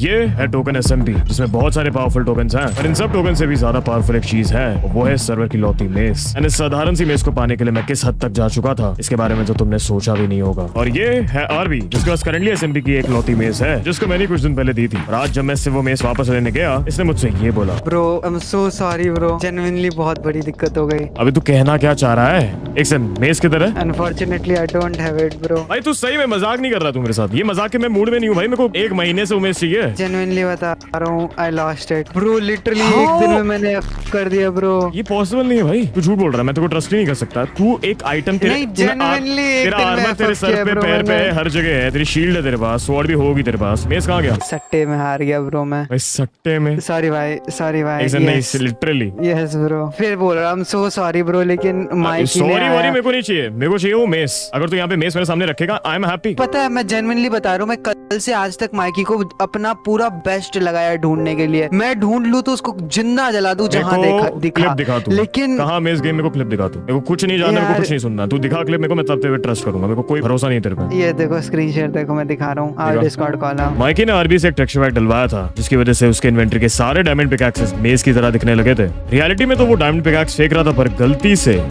ये है token SMP, जिसमें बहुत सारे पावरफुल टोकन्स हैं, और इन सब टोकन से भी ज्यादा पावरफुल एक चीज है, वो है सर्वर की लौती मेस। एंड इस साधारण सी मेस को पाने के लिए मैं किस हद तक जा चुका था, इसके बारे में तो तुमने सोचा भी नहीं होगा। और ये है आरबी, जिसके पास करंटली एसएमपी की एक लौती मेस है, जिसको मैंने कुछ दिन पहले दी थी। और आज जब मैं इससे वो मेस वापस लेने गया, इसने मुझसे ये बोला, bro I am so sorry bro, genuinely बहुत बड़ी दिक्कत हो गई। अभी तू कहना क्या चाह रहा है? एक से मेस की तरह? Unfortunately I don't have it bro. भाई तू सही में मजाक नहीं कर रहा तू मेरे साथ? ये मजाक के मैं मूड में नहीं हूँ भाई, मेरे को एक महीने से उमेश चाहिए। जेन्युइनली बता रहा हूँ, I lost it bro, literally एक दिन में मैंने कर दिया ब्रो। ये पॉसिबल नहीं है भाई, तू झूठ बोल रहा है, मैं तेरे को ट्रस्ट ही नहीं कर सकता। तू एक आइटम नहीं, genuinely एक तेरा दिन में आर्मर effort तेरे सर किया पे, bro पैर पे, मैंने। हर जगह है, तेरी शील्ड है तेरे पास, स्वॉर्ड भी होगी तेरे पास, मेस कहाँ गया? सट्टे में हार गया ब्रो मैं। भाई सट्टे में? सॉरी भाई, सॉरी भाई। ऐसा नहीं, लिटरली यस ब्रो, फिर बोल रहा हूँ सो सॉरी ब्रो, लेकिन माइक सॉरी वॉरी मेरे को नहीं चाहिए, मेरे को चाहिए वो मेस। अगर तू यहाँ पे मेस मेरे सामने रखेगा, आई एम हैप्पी। पता है, मैं जेन्युइनली बता रहा हूँ, मैं कल से आज तक माइकी को अपना पूरा बेस्ट लगाया ढूंढने के लिए। मैं ढूंढ लूँ तो उसको जिंदा जला दूं जहाँ क्लिप दिखा तू, लेकिन कहाँ मेस गेम, मेरे को क्लिप दिखा तू। मेरे को कुछ नहीं जानना, मेरे को कुछ नहीं सुनना, तू दिखा क्लिप मेरे को, मैं तब तेरे पे ट्रस्ट करूंगा। मेरे को कोई भरोसा नहीं तेरे पे। ये देखो स्क्रीन शेयर देखो, मैं दिखा रहा हूँ, आर डिस्कॉर्ड कॉल। माइकी ने आरबी से एक टेक्सचर पैक डलवाया था, जिसकी वजह से उसके इन्वेंटरी के सारे डायमंड पिकैक्सेस मेस की तरह दिखने लगे थे। रियलिटी में तो वो डायमंड पिकैक्स फेंक रहा था, पर गलती से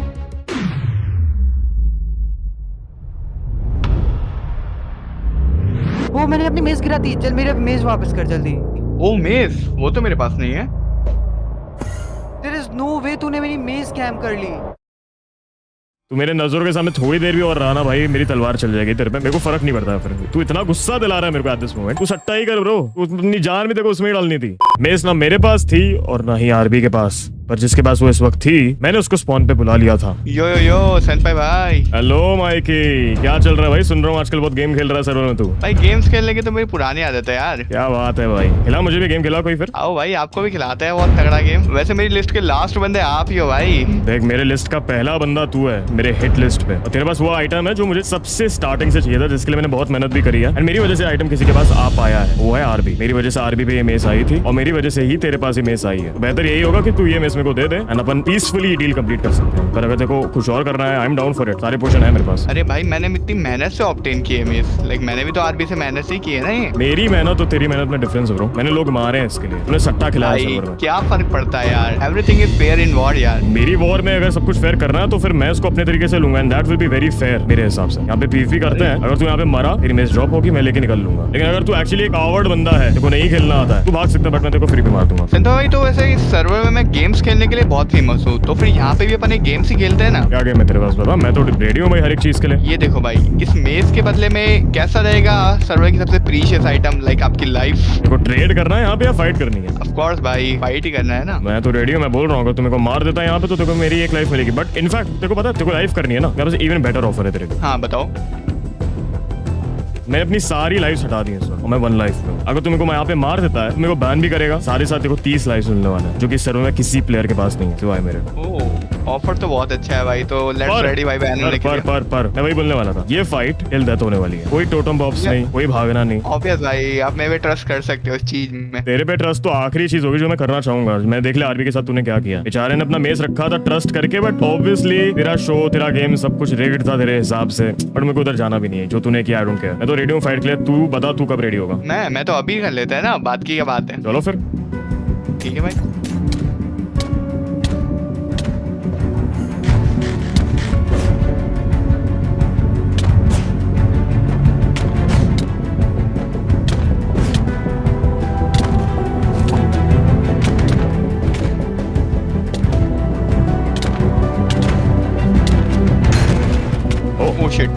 वो मैंने अपनी मेज गिरा दी। चल मेरे मेज वापस कर जल्दी। ओ मेस, वो तो मेरे पास नहीं है। देयर इज नो वे तूने मेरी मेज स्कैम कर ली। तू मेरे नजरों के सामने थोड़ी देर भी और रहा ना भाई, मेरी तलवार चल जाएगी तेरे पे। मेरे को फर्क नहीं पड़ता है फिर। तू इतना गुस्सा दिला रहा है मेरे को एट दिस मोमेंट। तू सट्टा ही कर ब्रो, तू अपनी जान भी देखो उसमें डालनी थी। मेस ना मेरे पास थी और ना ही आरबी के पास, पर जिसके पास वो इस वक्त थी, मैंने उसको स्पॉन पे बुला लिया था। यो सेंपाई भाई। हेलो माइकी, क्या चल रहा है भाई? सुन रहा हूँ आजकल बहुत गेम खेल रहा है सर्वर में तू। भाई गेम्स खेलने की तो मेरी पुरानी आदत है यार। क्या बात है भाई, खिला मुझे भी गेम, खिला कोई फिर। आओ भाई, आपको भी खिलाते हैं बहुत तगड़ा गेम। वैसे मेरी लिस्ट के लास्ट बंदे आप ही हो भाई। देख, मेरे लिस्ट का पहला बंदा तू है मेरे हिट लिस्ट पे, और तेरे पास वो आइटम है जो मुझे सबसे स्टार्टिंग से चाहिए था, जिसके लिए मैंने बहुत मेहनत भी करी है। एंड मेरी वजह से आइटम किसी के पास आ पाया है, वो है आरबी। मेरी वजह से आरबी पे ये मेस आई थी, और मेरी वजह से ही तेरे पास ये मेस आई है। तो बेहतर यही होगा कि तू ये मेस मेरे को दे दे, एंड अपन पीसफुली डील कंप्लीट कर सकते हैं। पर अगर देखो कुछ और करना है, I am down for it. सारे पोर्शन है मेरे पास। अरे भाई, मैंने इतनी मेहनत से ऑब्टेन की है मेस। लाइक मैंने भी तो आरबी से मेहनत से की है ना ये। मेरी मेहनत और तेरी मेहनत में डिफरेंस है ब्रो। मैंने लोग मारे हैं इसके लिए, तूने सट्टा खिलाया भाई सर्वर में। क्या फर्क पड़ता है यार, everything is fair in war यार। मेरी वॉर में अगर सब कुछ फेयर करना है तो फिर मैं उसको अपने तरीके से लूंगा, and that will be very fair मेरे हिसाब से। यहाँ पे पीवीपी करते हैं, अगर तू यहाँ पे मरा, तेरी मेस ड्रॉप होगी, मैं लेके निकल लूंगा। लेकिन अगर तू एक्चुअली एक आवड़ बंदा है, तेरे को नहीं खेलना आता है, तू भाग सकता है, बट मैं तेरे को फ्री पे मार दूंगा। संतो भाई, तो वैसे इस सर्वर में मैं गेम्स खेलने के लिए बहुत फेमस हूँ, तो फिर यहाँ पे भी अपन एक गेम्स ही खेलते हैं ना। क्या गेम है तेरे पास बता, मैं तो रेडी हूँ भाई हर एक चीज के लिए। ये देखो भाई, इस मेज के बदले में कैसा रहेगा सर्वर की सबसे प्रीशियस आइटम, लाइक आपकी लाइफ। तेरे को ट्रेड करना है यहाँ पे या फाइट करनी है? ऑफ कोर्स भाई, फाइट ही करना है ना। मैं तो रेडी हूँ, मैं बोल रहा हूँ, अगर तू मेरे को मार देता है यहाँ पे तो तेरे को मेरी एक लाइफ मिलेगी। बट इनफैक्ट तेरे को पता है, तेरे को लाइफ करनी है ना, मेरे पास इवन बेटर ऑफर है तेरे को। हाँ बताओ। मैंने अपनी सारी लाइफ हटा दी है सर, और मैं 1 लाइफ पे। अगर तू मेरे को मैं यहाँ पे मार देता है तो मेरे को बैन भी करेगा, सारे साथ तेरे को 30 लाइफ मिलने वाला है, जो कि सर्वर में किसी प्लेयर के पास नहीं है सिवाय मेरे। ऑफर तो बहुत अच्छा है भाई, तो लेट्स रेडी भाई बैन होने के लिए। पर मैं वही बोलने वाला था, ये फाइट टिल डेथ होने वाली है। कोई टोटम बॉक्स नहीं, कोई भागना नहीं। ऑब्वियस भाई, आप मेरे पे ट्रस्ट कर सकते हो इस चीज में। तेरे पे ट्रस्ट तो आखिरी चीज होगी जो मैं करना चाहूंगा। मैं देख लिया आरबी के साथ तूने क्या किया। बेचारे ने अपना मेस रखा था ट्रस्ट करके, बट ऑब्वियसली तेरा शो, तेरा गेम सब कुछ रिग्ड था तेरे हिसाब से। बट मेरे को उधर जाना भी नहीं है, जो तूने किया आई डोंट केयर। मैं तो रेडी हूँ फाइट के लिए। तू बता तू कब रेडी होगा? मैं तो अभी कर लेते हैं ना, बात की क्या बात है। चलो फिर। ठीक है भाई। ओह शिट,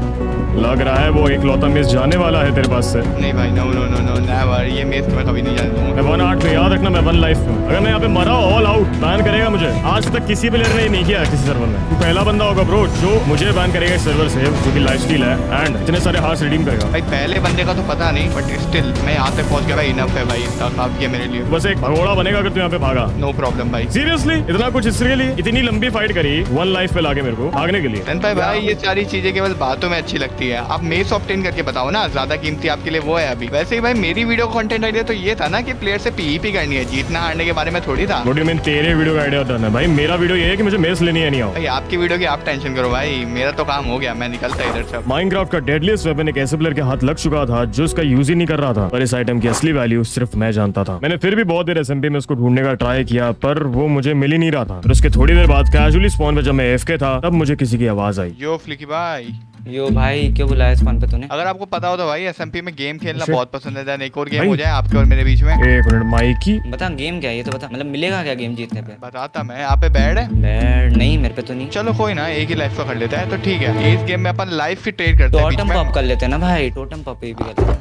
लग रहा है वो इकलौता मिस जाने वाला है तेरे पास से। नहीं भाई, no no no no never, ये मेस मैं कभी नहीं जाने दूंगा। मैं 1-8 में, याद रखना मैं 1 लाइफ में। अगर मैं यहाँ पे मरा, ऑल आउट बैन करेगा मुझे। आज तक किसी प्लेयर ने नहीं किया किसी सर्वर में। तू पहला बंदा होगा ब्रो जो मुझे बैन करेगा इस सर्वर से, जो कि लाइफस्टाइल है, एंड इतने सारे हार्स रिडीम करेगा। भाई पहले बंदे का तो पता नहीं, बट स्टिल मैं यहाँ तक पहुँच गया भाई, इनफ है भाई, इतना काफी है मेरे लिए। बस एक भगोड़ा बनेगा अगर तू यहाँ पे भागा। नो प्रॉब्लम भाई। सीरियसली इतना कुछ इसके लिए इतनी लंबी फाइट करी 1 लाइफ पे लाके मेरे को भागने के लिए। भाई ये सारी चीजें केवल बातों में अच्छी लगती है। आप मेस ऑब्टेन करके बताओ ना, ज्यादा कीमती आपके लिए वो है अभी। वैसे ही भाई मेरी वीडियो कंटेंट आइडिया तो ये था ना कि प्लेयर से पीवीपी करनी है, जीतना हारने के बारे में थोड़ी था। व्हाट डू यू मीन तेरे वीडियो का आइडिया डन है भाई? मेरा वीडियो ये है कि मुझे मेस लेनी है नहीं आओ। भाई आपकी वीडियो की आप टेंशन करो भाई, मेरा तो काम हो गया, मैं निकलता इधर से। माइनक्राफ्ट का डेडलीस्ट वेपन एक ऐसे प्लेयर के हाथ लग चुका था जो उसका यूज ही नहीं कर रहा था, पर इस आइटम की असली वैल्यू सिर्फ मैं जानता था। मैंने फिर भी बहुत देर एसएमपी में उसको ढूंढने का ट्राई किया, पर वो मुझे मिल ही नहीं रहा था। और उसके थोड़ी देर बाद कैजुअली स्पॉन पे जब मैं एफके था, तब मुझे किसी की आवाज आई। यो फ्लिकी भाई, यो भाई क्यों बुलाया इस फोन पे तूने? अगर आपको पता हो तो भाई एसएमपी में गेम खेलना अच्छा। बहुत पसंद है। देन एक और गेम भाई। हो जाए आपके और मेरे बीच में। एक मिनट माइकी, बता गेम क्या है ये तो बता, मतलब मिलेगा क्या गेम जीतने पे? बताता मैं। आप पे बैड है? बैड नहीं, मेरे पे तो नहीं। चलो कोई ना, एक ही लाइफ का कर लेता है तो ठीक है। इस गेम में अपन लाइफ की ट्रेड करते हैं बीच टोटम में। पॉप कर लेते हैं ना भाई, टोटम पॉप भी कर लेते हैं।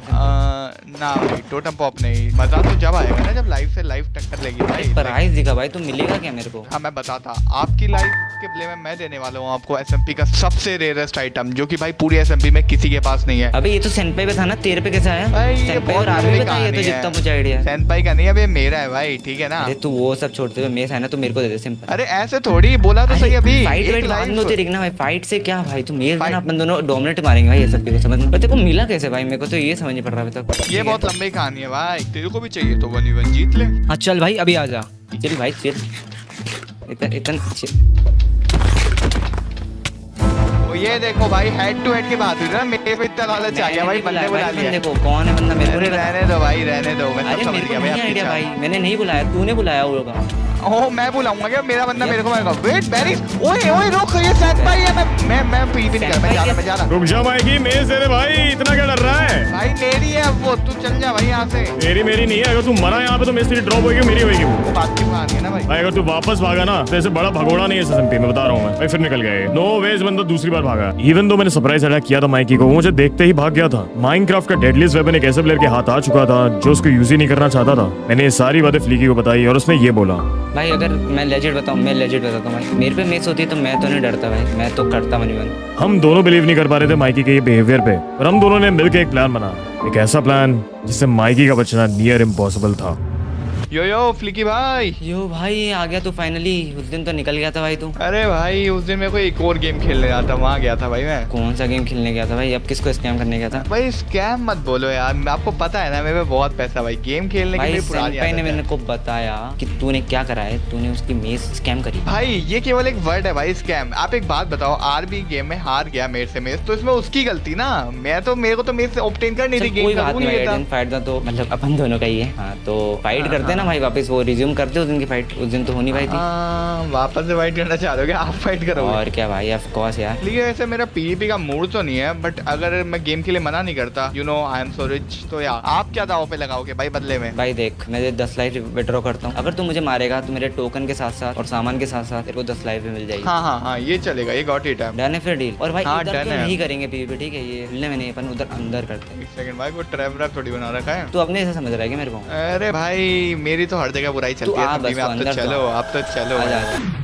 ना भाई टोटम पॉप नहीं, मजा तो जब आएगा ना जब लाइफ से लाइफ टक्कर लेगी भाई। प्राइस दिखा भाई, तो मिलेगा क्या मेरे को? हाँ मैं बताता, आपकी लाइफ के बदले में मैं देने वाला हूँ आपको एसएमपी का सबसे रेयरेस्ट आइटम, जो कि भाई पूरी एसएमपी में किसी के पास नहीं है। अबे ये तो सेनपाई पे था ना, तेरे पे कैसे आया? भाई ये सेनपाई बहुत और आर्मी पहले पे था ये तो, कहानी जितना है। मुझे आइडिया है। सेनपाई का नहीं है, अब ये मेरा है भाई, ठीक है ना। अरे तू वो सब छोड़ते हुए मेस है ना, तो मेरे को दे दे सिंपल। अरे ऐसे थोड़ी बोला तो सही अभी। फाइट एक वाइट बाद में life- होती ना भाई, फाइट से क्या भाई, तू मेस Fight- देना, अपन दोनों डोमिनेट मारेंगे भाई, ये सब भी समझ में। पर तेरे को मिला कैसे भाई? मेरे को तो ये समझ नहीं पड़ रहा अभी तक। ये बहुत लंबी कहानी है भाई, तेरे को भी चाहिए तो 1v1 जीत ले। हाँ चल भाई अभी आ जा, चल भाई चल, इतना तो ये देखो भाई, हेड टू हेड की बात हुई ना, मेरे पे इतना लालच आ गया भाई, बंदे बुला लिया। देखो कौन है बंदा, मेरे को अरे नहीं पता। रहने दो भाई, रहने दो, मैं अरे सब समझ मेरे गया को भाई नहीं आपकी आइडिया इच्छा। भाई, मैंने नहीं बुलाया, तूने बुलाया होगा। ओह मैं बुलाऊंगा क्या? मेरा बंदा मेरे को मारेगा। वेट बेरीज, ओए ओए रुक, ये सेनपाई है। मैं पीपी नहीं कर, मैं जा रहा। रुक जा माइकी, मेस दे दे भाई, इतना क्या डर रहा है? भाई मेरी है वो, तू चल जा भाई यहाँ से। मेरी नहीं है, अगर तू मरा यहाँ पे तो मेस तेरी ड्रॉप होगी, मेरी होगी वो। वो बात की बात है ना भाई। भाई अगर तू वापस भागा ना तो ऐसे बड़ा भगोड़ा नहीं है एसएमपी में, बता रहा हूँ मैं भाई। फिर निकल गए, नो वेज बंदा दूसरी बार भागा। इवन दो मैंने सरप्राइज अटैक किया था माइकी को, वो मुझे देखते ही भाग गया था। माइनक्राफ्ट का डेडलीस्ट वेपन एक ऐसे प्लेयर के हाथ आ चुका था जो उसको यूज ही नहीं करना चाहता था। मैंने ये सारी बातें फ्लीकी को बताई और उसने ये बोला, भाई अगर मैं लेजिट बताऊं, मैं लेजिट बताता हूँ भाई, मेरे पे मेस होती तो मैं तो नहीं डरता भाई, मैं तो करता मनीवन। हम दोनों बिलीव नहीं कर पा रहे थे माइकी के ये बिहेवियर पे, और हम दोनों ने मिलकर एक प्लान बना, एक ऐसा प्लान जिससे माइकी का बचना नियर इम्पॉसिबल था। यो फ्लिकी भाई। यो भाई आ गया तू फाइनली, उस दिन तो निकल गया था भाई तू। अरे भाई उस दिन मेरे को एक और गेम खेलने जाता, वहाँ गया था भाई मैं। कौन सा गेम खेलने गया था भाई? अब किसको स्कैम करने गया था? भाई स्कैम मत बोलो यार, आपको पता है ना मेरे पे बहुत पैसा भाई, गेम खेलने की भाई मेरी पुरानी सेनपाई ने आदत है। मेरे को बताया कि तूने क्या करा है, तूने उसकी मेस स्कैम करी। भाई ये केवल एक वर्ड है भाई, स्कैम। आप एक बात बताओ, आरबी गेम में हार गया मेरे से मेस, तो इसमें उसकी गलती ना, मेरे को तो मेस ऑब्टेन करनी थी। चल, गेम कोई का बात रूल नहीं ये भाई, था। दिन फाइट था तो मतलब अपन दोनों का ही है। हाँ तो फाइट करते हैं ना भाई, वापस वो रिज्यूम करते उस दिन की फाइट, उस दिन तो होनी भाई थी। वापस से फाइट करना चाह रहे हो क्या? आप फाइट करोगे? और क्या भाई, ऑफ कोर्स यार। लेकिन वैसे मेरा पीवीपी का मूड तो नहीं है, बट अगर मैं गेम के लिए मना नहीं करता, you know I am so rich, तो यार आप क्या दाव पे लगाओगे भाई बदले में? भाई देख, मैं 10 लाइफ विड्रॉ करता हूँ, अगर तू मुझे मारेगा तो मेरे टोकन के साथ साथ और सामान के साथ साथ तेरे को 10 लाइफ भी मिल जाएगी। हाँ ये चलेगा, ये गॉट इट है। डन है फिर डील। और भाई हाँ, इधर done तो है। नहीं करेंगे पीवीपी, ठीक है? ये मिलने में नहीं, अपन उधर अंदर करते हैं। एक सेकंड भाई, वो ट्रैप थोड़ी बना रखा है। तू अपने ऐसा समझ रहा है क्या मेरे को? अरे भाई मेरी तो हर जगह बुराई तू चलती है आ सब्जी बस, में, तू आप तो अंदर चलो, तो आप तो चलो। आजा आजा।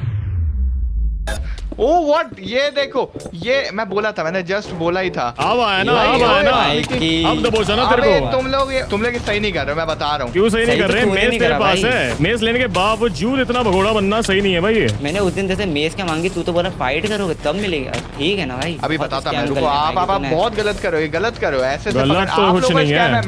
ओ व्हाट, ये देखो, ये मैं बोला था, मैंने जस्ट बोला ही था। अब आया ना, भाई, अब आया ना, भाई की- अब दबोचा ना तेरे अबे को। तुम लोग सही नहीं कर रहे हो, मैं बता रहा हूँ। क्यों सही नहीं सही कर तो रहे? तूने मेस नहीं तेरे करा पास भाई। है, मेस लेने के बावजूद इतना भगोड़ा बनना सही नहीं है भाई ये। मैंने उस दिन जैसे मेज क्या मांगी, तू तो बोला फाइट करोगे तब मिलेगा, ठीक है ना भाई? अभी बहुत बताता scam मैं, कर रुको, लिया आप भाई तूने। बहुत गलत करो, ये गलत करो, ऐसे गलत पकड़- तो आप कुछ लोगों का नहीं scam है।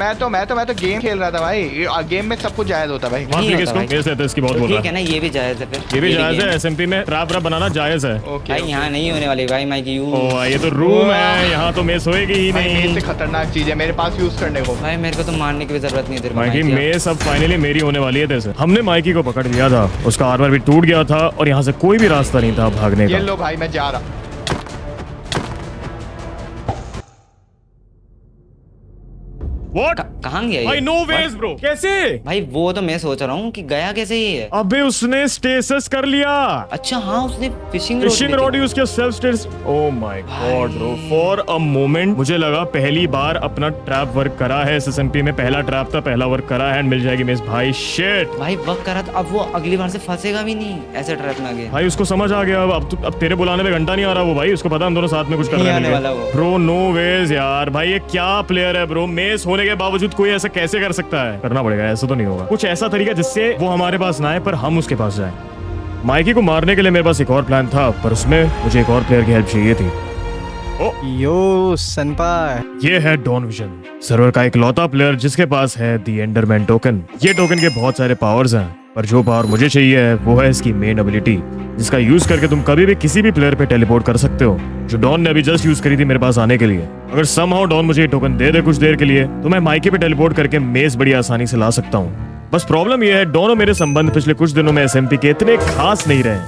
मैं तो गेम खेल रहा था भाई, गेम में सब कुछ जायज होता भाई। माफ नहीं कीजिए होता इसको, भाई। मेस लेते हैं, इसकी बहुत तो बोल ठीक रहा है है। ना, ये भी जायज है फिर। ये भी जायज game है, एसएमपी में ट्रैप बनाना जायज है। ओके भाई यहाँ नहीं होने वाली भाई, माइक यू। ओ ये तो रूम है, यहाँ तो मेस होएगी ही भाई नहीं। मेरे से खतरनाक चीज है मेरे पास यूज करने को। भाई मेरे को तो मारने की भी जरूरत नहीं है तेरे को, माइकी, माइक। मेस अब फाइनली मेरी होने वाली है तेरे से। हमने माइकी को पकड़ लिया था, उसका आर्मर भी टूट गया था और यहाँ से कोई भी रास्ता नहीं था भागने ये का। लो भाई, मैं जा रहा। What? कहाँ गया ये? भाई नो वेज ब्रो, कैसे? भाई वो तो मैं सोच रहा हूँ कि गया कैसे ये है। अबे उसने स्टेटस कर लिया, अच्छा हाँ, उसने फिशिंग रॉड यूज किया, self status. Oh my God bro, for a moment मुझे लगा पहली बार अपना ट्रैप वर्क करा है एसएसएमपी में, पहला ट्रैप था, पहला वर्क करा है, मिल जाएगी मेस। भाई शिट, भाई वर्क करा तो अब वो अगली बार से फंसेगा भी नहीं ऐसे ट्रैप में आगे। भाई उसको समझ आ गया अब तेरे बुलाने में घंटा नहीं आ रहा वो, भाई उसको पता हम दोनों साथ में कुछ कर नहीं रहे आने वाला वो। हैं ब्रो। नो वेज यार, भाई ये क्या प्लेयर है ब्रो, मेस होने के बावजूद कोई ऐसा कैसे कर सकता है? करना पड़ेगा, ऐसा तो नहीं होगा, कुछ ऐसा तरीका जिससे वो हमारे पास ना आए पर हम उसके पास जाएं। माइकी को मारने के लिए मेरे पास एक और प्लान था, पर उसमें मुझे एक और प्लेयर की हेल्प चाहिए थी। ओ यो सनपाई। ये है डॉन विजन, सर्वर का इकलौता प्लेयर जिसके पास है दी एंडरमैन टोकन। ये टोकन के बहुत सारे पावर्स हैं, पर जो पावर मुझे चाहिए है वो है इसकी मेन एबिलिटी, जिसका यूज करके तुम कभी भी किसी भी प्लेयर पे टेलीपोर्ट कर सकते हो, जो डॉन ने अभी जस्ट यूज करी थी मेरे पास आने के लिए। अगर समहाउ डॉन मुझे ये टोकन दे दे कुछ देर के लिए, तो मैं माइके पे टेलीपोर्ट करके मेज बड़ी आसानी से ला सकता हूँ। बस प्रॉब्लम यह है डॉन और मेरे संबंध पिछले कुछ दिनों में एसएमपी के इतने खास नहीं रहे,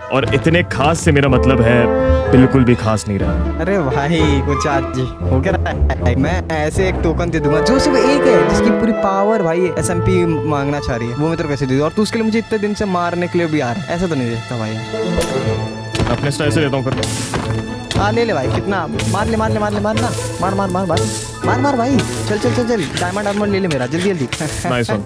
और इतने खास से मेरा मतलब है बिल्कुल भी खास नहीं रहा। अरे भाई कुछ आज हो क्या रहा है? मैं ऐसे एक टोकन दे दूंगा जो सिर्फ एक है, जिसकी पूरी पावर भाई एसएमपी मांगना चाह रही है, वो मैं तेरे को कैसे दे दूं? और तू उसके लिए मुझे इतने दिन से मारने के लिए भी आ रहा है, ऐसा तो नहीं देता भाई। अपने स्टाइल से लेता हूँ फिर। हाँ ले ले भाई, कितना मार ले मार ले मार ले मारना, मार मार मार भाई, मार मार भाई, चल चल चल चल, डायमंड आर्मर ले ले मेरा जल्दी जल्दी। Nice one.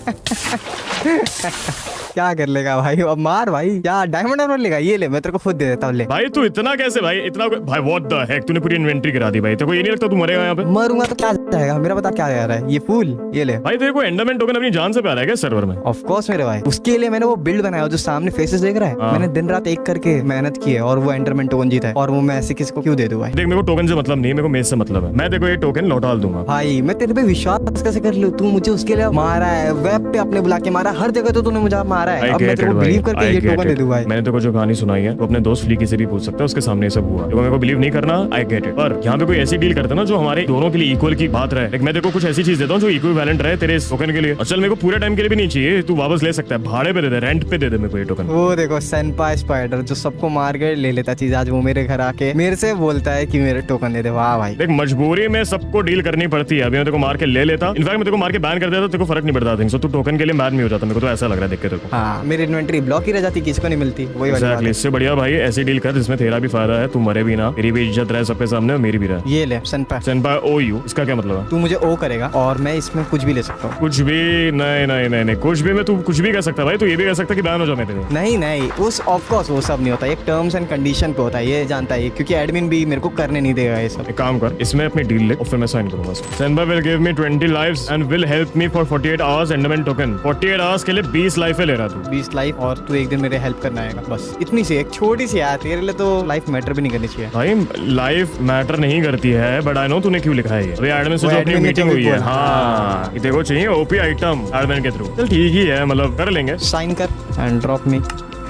क्या कर लेगा भाई, अब मार भाई, क्या डायमंड आर्मर लेगा? ये ले, मैं तेरे को खुद दे देता हूँ, ले। भाई तू इतना कैसे भाई, इतना भाई व्हाट द हेक, तूने पूरी इन्वेंटरी गिरा दी भाई। तेरे को ये नहीं लगता तू मरेगा यहाँ पे? मरूंगा तो क्या जाएगा मेरा, बता क्या जा रहा है? ये फूल ये ले। भाई तेरे को एंडरमैन टोकन अपनी जान से प्यारा है क्या सर्वर में? ऑफ कोर्स मेरे भाई, उसके लिए मैंने वो बिल्ड बनाया जो सामने फेसेस देख रहा है, हाँ। मैंने दिन रात एक करके मेहनत की है, और वो एंडरमैन टोकन जीता है, और वो मैं ऐसे किसी को क्यों दे दूं भाई? देख मेरे को टोकन से मतलब नहीं, मेरे को मेज से मतलब है। मैं देखो ये टोकन लौटा दूंगा। भाई मैं तेरे पे विश्वास कैसे कर लूं? तू मुझे उसके लिए मारा है, वेब पे अपने बुला के मारा, हर जगह तो तूने मुझे मारा है, अब मैं तेरे को बिलीव करके ये टोकन दे दूं भाई। मैंने तेरे को जो कहानी सुनाई है वो अपने दोस्त फ्लीकी से भी पूछ सकता है, उसके सामने ये सब हुआ। देखो मेरे को बिलीव नहीं करना, आई गेट इट, पर यहाँ पे कोई ऐसी डील करता है ना जो हमारे दोनों के लिए इक्वल की बात रहे। मैं देखो कुछ ऐसी चीज देता हूँ जो इक्विवेलेंट रहे तेरे इस टोकन के लिए। और चल मेरे को पूरे टाइम के लिए भी नहीं चाहिए, तू वापस ले सकता है, भाड़े पे दे दे, रेंट पे दे दे मेरे को ये टोकन। वो देखो सनपाई स्पाइडर जो सबको मार के ले लेता चीज, आज वो मेरे घर आके मेरे से बोलता है कि मेरे टोकन दे दे। वाह भाई, देख मजबूरी में सबको डील करनी पड़ती है। अभी मैं तेरे को मार के ले लेता, इनफैक्ट मैं तेरे को मार के बैन कर देता, तेरे को फर्क नहीं पड़ता थिंक सो, तू टोकन के लिए बैन नहीं हो जाता। मेरे को तो ऐसा लग रहा है देख के तेरे को। हाँ मेरी इन्वेंटरी ब्लॉक ही रह जाती, किसी को नहीं मिलती, वही वाली बात Exactly, है। इससे बढ़िया भाई ऐसी डील कर जिसमें तेरा भी फायदा है, तू मरे भी ना, मेरी भी इज्जत रहे सबके सामने और मेरी भी रहे। ये ले सनपाई, सेनपाई ओ यू, इसका क्या मतलब है? तू मुझे ओ करेगा और मैं इसमें कुछ भी ले सकता हूँ। कुछ भी नहीं नहीं नहीं नहीं, कुछ भी मैं तू कुछ भी कर सकता भाई, तू ये भी कर सकता कि बैन हो जाए मैं तेरे। नहीं नहीं, उस ऑफ कोर्स वो सब नहीं होता, एक टर्म्स एंड कंडीशन पे होता है, ये जानता है, क्योंकि एडमिन भी मेरे को करने नहीं देगा ये सब। एक काम कर, इसमें अपनी डील ले और फिर मैं साइन करूंगा। Senpai will give me 20 lives and will help me for 48 hours Enderman token. 48 hours के लिए 20 लाइफ ले रहा तू। 20 लाइफ, और तू एक दिन मेरे हेल्प करना आएगा, बस इतनी सी एक छोटी सी यार, तेरे लिए तो लाइफ मैटर भी नहीं करनी चाहिए। भाई लाइफ मैटर नहीं करती है, बट आई नो तूने क्यों लिखा है ये। अभी एडमिन से वो जो अपनी admin ने मीटिंग जो हुई है, बोला। हाँ ये देखो चाहिए ओपी आइटम एडमिन के थ्रू। चल ठीक ही है, मतलब कर लेंगे। साइन कर एंड ड्रॉप मी।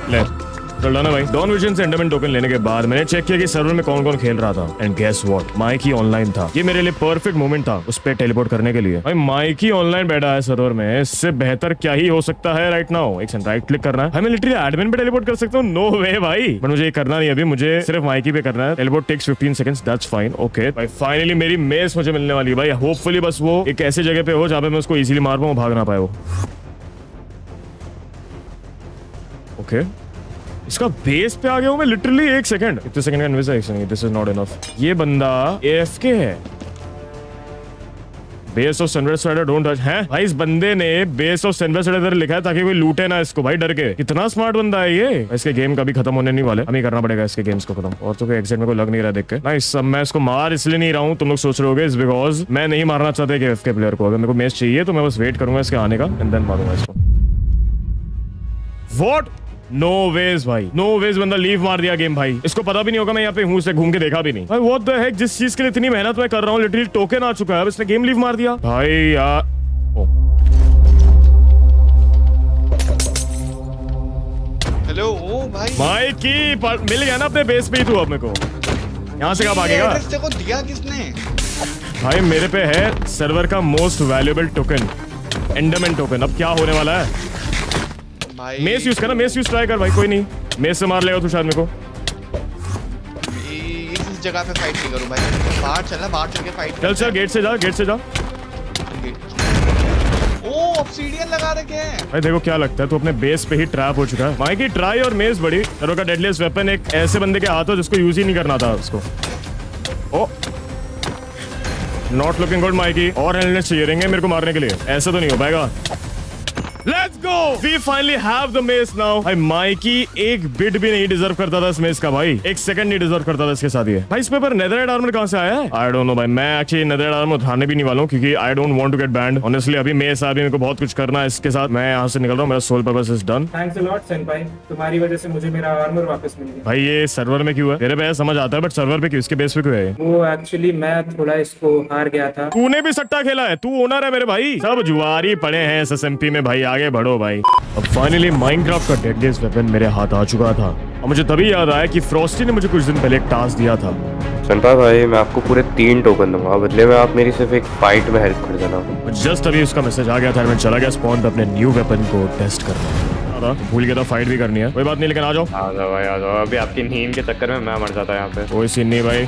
ले चल डन है भाई। डॉन विजन से एंडरमैन टोकन लेने के बाद मैंने चेक किया कि सर्वर में कौन कौन खेल रहा था, and guess what, Mikey online था। ये मेरे लिए परफेक्ट मोमेंट था उस पे टेलीपोर्ट करने के लिए। भाई माइकी ऑनलाइन बैठा है सर्वर में, इससे बेहतर क्या ही हो सकता है राइट नाउ। एक सेकंड, राइट क्लिक करना है, मैं लिटरली एडमिन पे टेलीपोर्ट कर सकता हूँ? नो वे भाई, बट मुझे ये करना नहीं, अभी मुझे सिर्फ माइकी पे करना है। Teleport takes 15 seconds, that's fine. Okay भाई फाइनली मेरी मेस मुझे मिलने वाली है भाई। होपफुली बस वो एक ऐसी जगह पे हो जहाँ पे मैं उसको इजीली मार पाऊँ, भाग ना पाए वो। ओके इसका बेस पे आ गया हूँ मैं लिटरली। एक सेकंड, कितने सेकंड का investigation, this is not enough. ये बंदा एएफके है। Base of sunrise cider don't touch है भाई। इस बंदे ने बेस ऑफ सनराइज साइडर लिखा है ताकि कोई लूटे ना इसको भाई डर के। कितना स्मार्ट बंदा है ये। इसके गेम कभी खत्म होने नहीं वाले, हमें करना पड़ेगा इसके गेम्स को खत्म। और तो कोई एग्जिट में कोई लग नहीं रहा देख के। नाइस, सब मैं इसको मार इसलिए नहीं रहा हूँ, तुम लोग सोच रहे होगे, इज बिकॉज मैं नहीं मारना चाहता एएफके प्लेयर को। अगर मेरे को मैच चाहिए तो मैं बस वेट करूंगा इसके आने का एंड देन मारूंगा इसको। व्हाट? नो वेज भाई, नो वेज, बंदा लीव मार दिया गेम भाई। इसको पता भी नहीं होगा मैं यहाँ पे हूँ, से घूम के देखा भी नहीं भाई। व्हाट द हेक, जिस चीज के लिए इतनी मेहनत मैं कर रहा हूँ, लिटरली टोकन आ चुका है, अब इसने गेम लीव मार दिया भाई यार। हेलो ओ भाई, माइकी मिल गया ना अपने बेस पे ही तू अब मेरे को। यहाँ से कब भागेगा एड्रेस तेरे को दिया किसने? भाई? मेरे पे है सर्वर का most valuable token, Enderman token. अब क्या होने वाला है? भाई मेस यूज करना, मेस यूज ट्राई कर भाई, कोई नहीं मेस से मार लेगा तू शायद मेरे को। इस जगह पे फाइट नहीं करूं भाई, बाहर चलना, बाहर चल के फाइट। चल चल गेट से जा, गेट से जा। ओ ऑब्सीडियन लगा रखे हैं भाई देखो क्या लगता है, तू अपने बेस पे ही ट्रैप हो चुका है। माइकी ट्राई और मेस बड़ी सर्वर का डेडलीस्ट वेपन एक ऐसे बंदे के हाथ हो जिसको यूज ही नहीं करना था उसको। Oh not looking good Mikey, और हेलनेस चाहिए रहेंगे मेरे को मारने के लिए, ऐसे तो नहीं हो पाएगा। Let's go, we finally have the mess now. भाई माइकी एक बिट भी नहीं डिजर्व करता था इस मेस का भाई, एक सेकंड नहीं डिजर्व करता था इसके साथ ये। भाई इस पे पर नेदरराइट आर्मर कहां से आया है? आई डोंट नो भाई, मैं एक्चुअली नेदरराइट आर्मर उठाने भी नहीं वाला हूं क्योंकि I don't want to get banned honestly. अभी मेस आ भी मेरे को बहुत कुछ करना है इसके साथ, मैं यहां से निकल रहा हूं, मेरा soul purpose is done. Thanks a lot senpai, तुम्हारी वजह से मुझे मेरा आर्मर वापस मिल गया। भाई ये सर्वर में क्यों है? मेरे पे समझ आता है बट सर्वर पे क्यों, इसके बेस पे क्यों है? वो एक्चुअली मैं थोड़ा इसको हार गया था। तूने भी सट्टा खेला है, तू ओनर है मेरे भाई, सब जुआरी पड़े हैं एसएसएमपी में भाई, आगे बढ़ो भाई। अब फाइनली माइनक्राफ्ट का डेडलीस्ट वेपन मेरे हाथ आ चुका था और मुझे तभी याद आया कि फ्रॉस्टी ने मुझे कुछ दिन पहले एक टास्क दिया था। सनपाई भाई मैं आपको पूरे 3 टोकन दूंगा, बदले में आप मेरी सिर्फ एक फाइट में हेल्प कर देना। जस्ट अभी उसका मैसेज आ गया था, मैं चला गया स्पॉन पे अपने न्यू वेपन को टेस्ट करना। भूल गया था फाइट भी करनी है, कोई बात नहीं, लेकिन आ जाओ भाई आ जाओ, अभी आपकी नींद के चक्कर में मैं मर जाता यहाँ पे। कोई सीन नहीं भाई।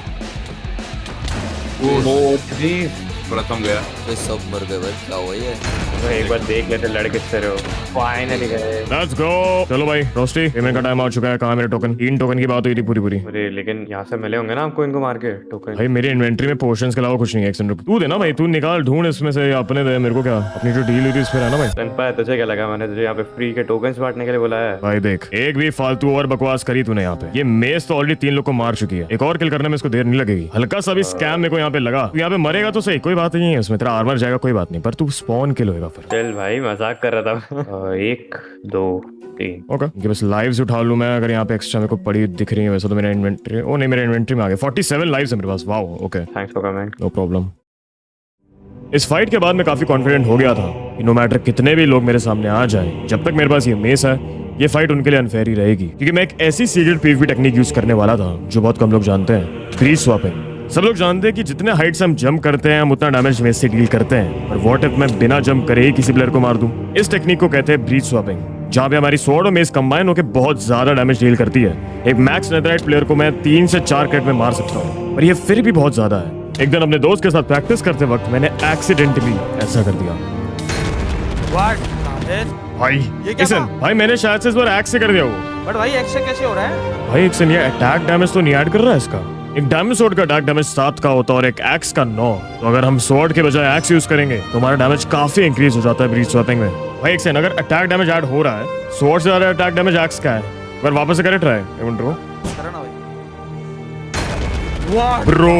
प्रथम गया तो सब मर गए भाई, क्या हुआ ये? तो एक बार देख लेते लड़के से रहे हो। फाइनली गए। लेट्स गो, चलो भाई रोस्टी, पेमेंट का टाइम आ चुका है। कहाँ मेरे टोकन? 3 टोकन की बात हुई थी पूरी। अरे लेकिन यहाँ से मिले होंगे ना आपको इनको मार के टोकन। भाई मेरी इन्वेंटरी में पोर्शंस के अलावा कुछ नहीं है। 100 रुपये तू देना भाई, तू निकाल ढूंढ इसमें से, अपने दे मेरे को क्या, अपनी जो डील हुई थी इस पे रहना भाई। सनपाई तुझे क्या लगा मैंने तुझे यहाँ पे फ्री के टोकन बांटने के लिए बुलाया है? भाई देख, एक भी फालतू और बकवास करी तूने यहाँ पे। ये मेस तो ऑलरेडी 3 लोग को मार चुकी है, एक और किल करने में इसको देर नहीं लगेगी। हल्का सा भी स्कैम मेरे को यहाँ पे लगा, तू यहाँ पे मरेगा तो सही, कोई बात नहीं है उसमें, तेरा आर्मर जाएगा कोई बात नहीं, पर तू स्पॉन किल होएगा फिर। चल भाई मजाक कर रहा था। 1 2 3 ओके, बस लाइव्स उठा लूं मैं, अगर यहाँ पे एक्स्ट्रा मेरे को पड़ी दिख रही है वैसे तो मेरा इन्वेंटरी, ओ नहीं मेरा इन्वेंटरी में आ गया 47 लाइव्स है मेरे पास। Wow okay, thanks for coming. No problem. इस फाइट के बाद मैं काफी कॉन्फिडेंट हो गया था कि नो मैटर कितने भी लोग मेरे सामने आ जाए, जब तक मेरे पास ये मेस है ये फाइट उनके लिए अनफेयर ही रहेगी, क्योंकि मैं एक ऐसी सीक्रेट पीवीपी टेक्निक यूज करने वाला था जो बहुत कम लोग जानते हैं, ब्रीच स्वैपिंग। सब लोग जानते हैं कि जितने हाइट से हम जंप करते हैं हम उतना डैमेज मेस से डील करते हैं, और व्हाट इफ मैं बिना जंप करे ही किसी प्लेयर को मार दूं? इस टेक्निक को कहते हैं ब्रीच स्वैपिंग, जहाँ पे हमारी स्वॉर्ड और मेस कंबाइन होकर बहुत ज्यादा डैमेज डील करती है। एक मैक्स नेदरराइट प्लेयर को मैं 3 से 4 क्रिट में मार सकता हूँ, पर ये फिर भी बहुत ज्यादा है। एक दिन अपने दोस्त के साथ प्रैक्टिस करते वक्त मैंने एक्सीडेंटली ऐसा कर दिया। भाई लिसन, भाई मैंने शायद से इस बार एक्स से कर दिया वो। बट भाई एक्स से कैसे हो रहा है? भाई एक से ये अटैक डैमेज तो नहीं ऐड कर रहा है इसका। एक डायमंड स्वॉर्ड का अटैक डैमेज 7 का होता है और एक एक्स का 9, तो अगर हम स्वॉर्ड के बजाय एक्स यूज करेंगे तो हमारा डैमेज काफी इंक्रीज हो जाता है ब्रीच स्वैपिंग में। भाई एक से अगर अटैक डैमेज ऐड हो रहा है, स्वॉर्ड से ज्यादा अटैक डैमेज एक्स का है, अगर वापस से करे ट्राई ब्रो। ब्रो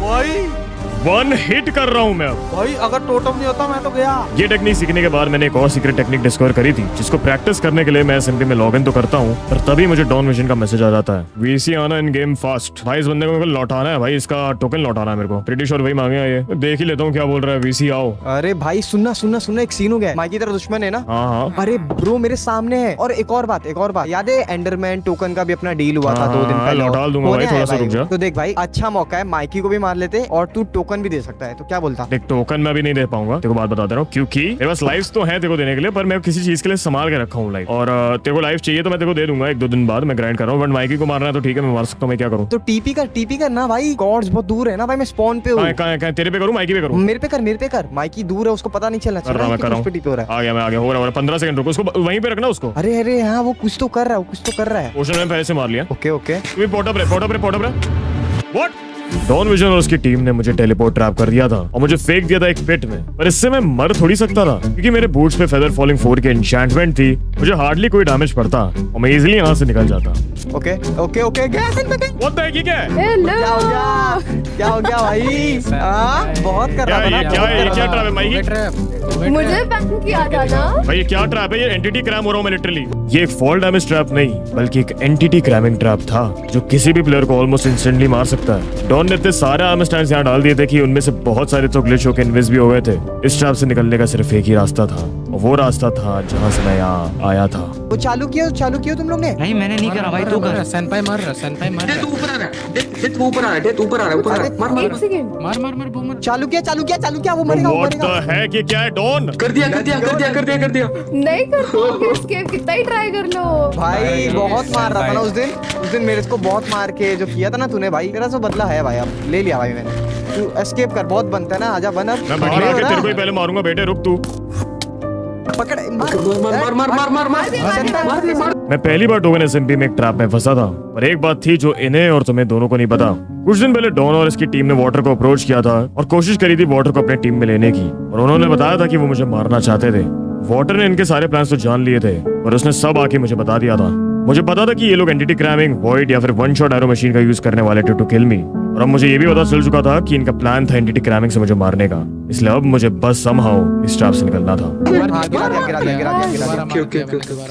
भाई 1 हिट कर रहा हूँ मैं अब। भाई अगर टोटम नहीं होता मैं तो गया। ये टेक्निक सीखने के बाद मैंने एक और सीक्रेट टेक्निक डिस्कवर करी थी, जिसको प्रैक्टिस करने के लिए मैं एसएमपी में लॉगिन तो करता हूँ, पर तभी मुझे डॉन विजन का मैसेज आ जाता है, वीसी आना इन गेम फास्ट। भाई इस बंदे को मेरे को लौटाना है भाई, इसका टोकन लौटाना है मेरे को। प्रीटी श्योर वही मांगे ये, देख ही लेता हूँ क्या बोल रहा है। वीसी आओ। अरे भाई सुनना एक सीन हो गया है। माइकी तेरा दुश्मन है ना? हाँ। अरे ब्रो मेरे सामने है। और एक और बात याद है एंडरमैन टोकन का भी अपना डील हुआ था 2 दिन पहले? लौटा दूंगा भाई, थोड़ा सा रुक जा। तो देख भाई अच्छा मौका है, माइकी को भी मार लेते और तू टोकन भी दे सकता है, तो क्या बोलता? देख टोकन मैं भी नहीं दे पाऊंगा, तेरे को बात बता दे रहा हूँ, क्योंकि मेरे पास लाइव्स तो हैं तेरे को देने के लिए, पर मैं किसी चीज के लिए संभाल के रखा हूँ लाइव, और तेरे को लाइव चाहिए तो मैं तेरे को दे दूंगा 1-2 दिन बाद। मैं ग्राइंड कर रहा हूँ, बट माइकी को मारना है तो ठीक है मैं मार सकता हूँ, मैं क्या करूँ? तो टीपी कर ना भाई, गॉड्स बहुत दूर है ना भाई, मैं स्पॉन पे हूँ। कहाँ तेरे पे करूँ माइकी पे करूँ? मेरे पे कर। माइकी दूर है, उसको पता नहीं चलना चाहिए। आ गया मैं, आ गया, हो रहा है। 15 सेकंड रुको, उसको वहीं पे रखना उसको। अरे हाँ वो कुछ तो कर रहा है। पोशन में पहले से मार लिया। ओके तू भी पोटअप रे। व्हाट? डॉन विजन और उसकी टीम ने मुझे टेलीपोर्ट ट्रैप कर दिया था और मुझे फेंक दिया था एक पिट में, पर इससे मैं मर थोड़ी सकता था, क्योंकि मेरे बूट्स पे फेदर फॉलिंग 4 की एन्चेंटमेंट थी। मुझे हार्डली कोई डैमेज पड़ता और मैं इजीली यहाँ से निकल जाता। ओके What the heck, ये क्या है? क्या हो गया भाई? बहुत कर रहा था। क्या ट्रैप है भाई? मुझे बैन किया था ना भाई, ये क्या ट्रैप है? ये एंटिटी क्रैम हो रहा हूँ मैं लिटरली। ये एक फॉल डैमेज ट्रैप नहीं बल्कि एक एंटिटी क्रैमिंग ट्रैप था, जो किसी भी प्लेयर को ऑलमोस्ट इंस्टेंटली मार सकता है। डॉन ने इतने सारे आर्मर स्टैंड्स यहाँ डाल दिए थे कि उनमें से बहुत सारे तो ग्लिच होकर इनविज भी हो गए थे। इस ट्रैप से निकलने का सिर्फ एक ही रास्ता था, और वो रास्ता था जहाँ से मैं यहाँ आया था। वो चालू किया तुम लोग ने? नहीं मैंने नहीं करा भाई, तू कर। सेनपाई मार रहा एक सेकंड चालू किया वो मरेगा। What the heck, ये क्या है डॉन? नहीं कर पाओगे escape, कितना ही ट्राई कर लो भाई बहुत मार रहा था ना उस दिन मेरे को बहुत मार के जो किया था ना तूने भाई, तेरा तो बदला है भाई, अब ले लिया भाई मैंने। तू एस्केप कर, बहुत बनता है ना, आजा बन अब। मैं बाहर आके तेरे को ही पहले मारूंगा बेटे, रुक तू। पकड़ मैं पहली बार टोकन एसएमपी में एक ट्रैप में फंसा था, पर एक बात थी जो इन्हें और तुम्हें दोनों को नहीं पता। कुछ दिन पहले डॉन और इसकी टीम ने वाटर को अप्रोच किया था और कोशिश करी थी वाटर को अपने टीम में लेने की, और उन्होंने बताया था कि वो मुझे मारना चाहते थे। वाटर ने इनके सारे प्लान्स तो जान लिए थे और उसने सब आके मुझे बता दिया था। मुझे पता था कि ये लोग एंटिटी क्रैमिंग, वॉइड या फिर वन शॉट एरो मशीन का यूज करने वाले थे टू किल मी। और अब मुझे ये भी पता चल चुका था कि इनका प्लान था एंटिटी क्रैमिंग से मुझे मारने का। इसलिए अब मुझे बस समहाउ इस ट्रैप से निकलना था।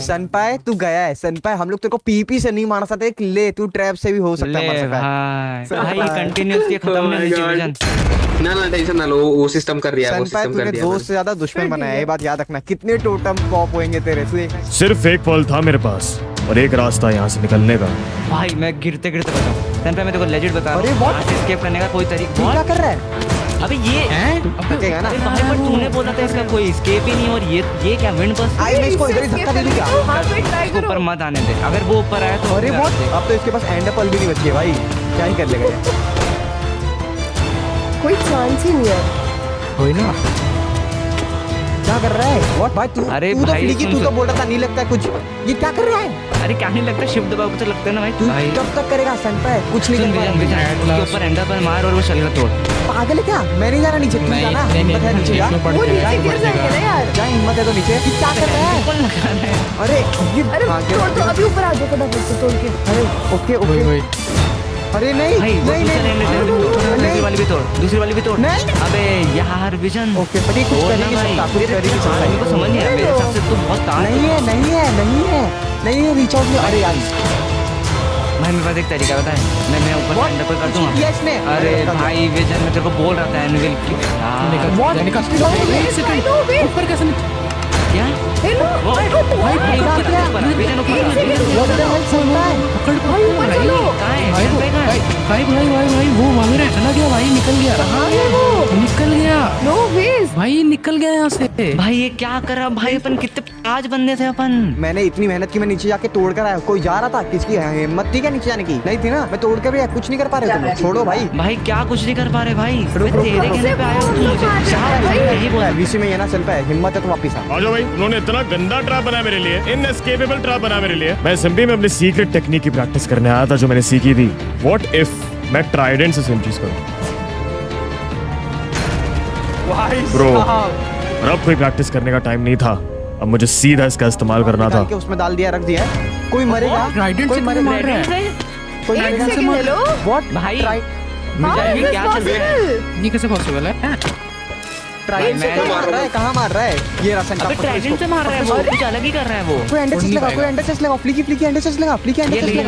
सनपाई तू गया है। सनपाई हम लोग तेरे को पीपी से नहीं मार सकते, ले तू ट्रैप से भी हो सकता है, मर सकता है। भाई कंटिन्यूअसली खत्म नहीं होनी चाहिए। ना टेंशन ना लो, वो सिस्टम कर दिया है, वो सनपाई सिस्टम कर तूने दिया है। दोस्त से ज्यादा दुश्मन बनाया है, ये बात याद रखना। कितने टोटम पॉप होंगे तेरे से। सिर्फ एक पल था मेरे पास और एक रास्ता यहाँ से निकलने का। भाई मैं गिरते गिरते बचाऊं। सनपाई मैं तेरे को लेजिट बता अरे रहा what? हूं, एस्केप करने का कोई तरीका। तू क्या कर रहा है? अबे ये थकेगा ना। अरे भाई पर तूने बोला था इसका कोई एस्केप ही नहीं, और ये क्या विंड बस आई मैं इसको इधर ही धक्का दे दूं क्या? हाँ पे ट्राई ऊपर करो। मत आने दे। अगर वो ऊपर आया तो अरे फिर व्हाट? आते। अब तो इसके पास एंड पल भी नहीं बच गया भाई, क्या ही कर लेगा ये? कोई चांस ही नहीं है। कोई ना। क्या कर रहा है? व्हाट भाई तू? अरे तू तो भाई, फ्लिकी, सुन तू तो सुन। बोल रहा था नहीं लगता है कुछ। ये क्या कर रहा है? अरे क्या नहीं लगता, शिफ्ट दबाव को तो लगता है ना भाई। तू भाई कब तक करेगा? सनपाई कुछ नहीं सुन कर विजन पाएगा। विजन उसके ऊपर एंडर पर मार और वो शलगा तोड़। पागल है क्या? मैं नहीं जाना नीचे, तू जाना। हिम्मत है नीचे जा। वो नीचे गिर जाएंगे ना यार। क्या हिम्मत है तो नीचे? ये क्या कर रहा है? कौन लगा रहा है? अरे ये अरे भाग तोड़ गया। तो अभी ऊपर आ जाओ फटाफट से तोड़ के। अरे ओके ओके। अरे नहीं भाई वो नहीं दूसरे एंड से भी तोड़, दूसरी नहीं वाली भी तोड़, दूसरी वाली भी तोड़। नहीं। अबे यार विजन ओके पर ये कुछ तोड़ कर ना नहीं भाई। सकता, कुछ कर ही नहीं सकता मेरे को समझ नहीं आया, मेरे हिसाब से तू बहुत तार नहीं है नहीं है नहीं है नहीं है रीच आउट नहीं। अरे यार भाई मेरे पास एक तरीका बता है, मैं ऊपर What? एंडर पर कर दूंगा। किया इसने? अरे भाई विजन मैं तेरे को बोल रहा था एनविल ऊपर कैसे? क्या हेलो भाई ऊपर विजन ऊपर What the hell चलता है? भाई ऊपर चलो। कहाँ है भाई कहाँ है? भाई वो वहां में चला गया भाई, निकल गया। कहाँ है वो? निकल गया नो वेज। भाई, निकल गया यहाँ से। भाई ये क्या कर रहा भाई, अपन कितने आज बंदे थे अपन। मैंने इतनी मेहनत की, मैं नीचे जाके तोड़ कर आया। कोई जा रहा था? किसकी हिम्मत थी क्या नीचे जाने की? नहीं थी ना। मैं तोड़ कर भी आया, कुछ नहीं कर पा रहे तुम लोग। छोड़ो भाई। भाई क्या कुछ नहीं कर पा रहे भाई, मैं रुक, तेरे रुक, कहने पे आया हूँ, तू मुझे चाह भाई यही बोल। वीसी में ये ना चल पाए, हिम्मत है तो वापिस आ। आ जाओ भाई। उन्होंने इतना गंदा ट्रैप बनाया मेरे लिए, इनएस्केपेबल ट्रैप बनाया मेरे लिए। मैं एसएमपी में अपनी सीक्रेट टेक्निक की प्रैक्टिस करने आया था जो मैंने सीखी थी। व्हाट इफ मैं ट्राइडेंट से सेम चीज करूं? ब्रो और अब कोई प्रैक्टिस करने का टाइम नहीं था, अब मुझे सीधा इसका इस्तेमाल करना था। निकाल के उसमें डाल दिया, रख दिया है। कोई मरेगा? ट्राइडेंट कोई से मरेगा? मार रहा है। कोई एक मरेगा? Second hello. What? भाई हाँ ये इज क्या चल रहा है? पॉसिबल। ये कैसे पॉसिबल है? ट्राइडेंट से मैं क्या तो मार रहा है? कहाँ मार रहा है? ये राशन अबे ट्राइडेंट से मार रहा है वो, कुछ अलग ही कर रहा है वो। कोई एंडर चेस्ट लगा, कोई एंडर चेस्ट लगा, फ्लिकी फ्लिकी एंडर चेस्ट लगा, फ्लिकी एंडर ये चेस्ट ले,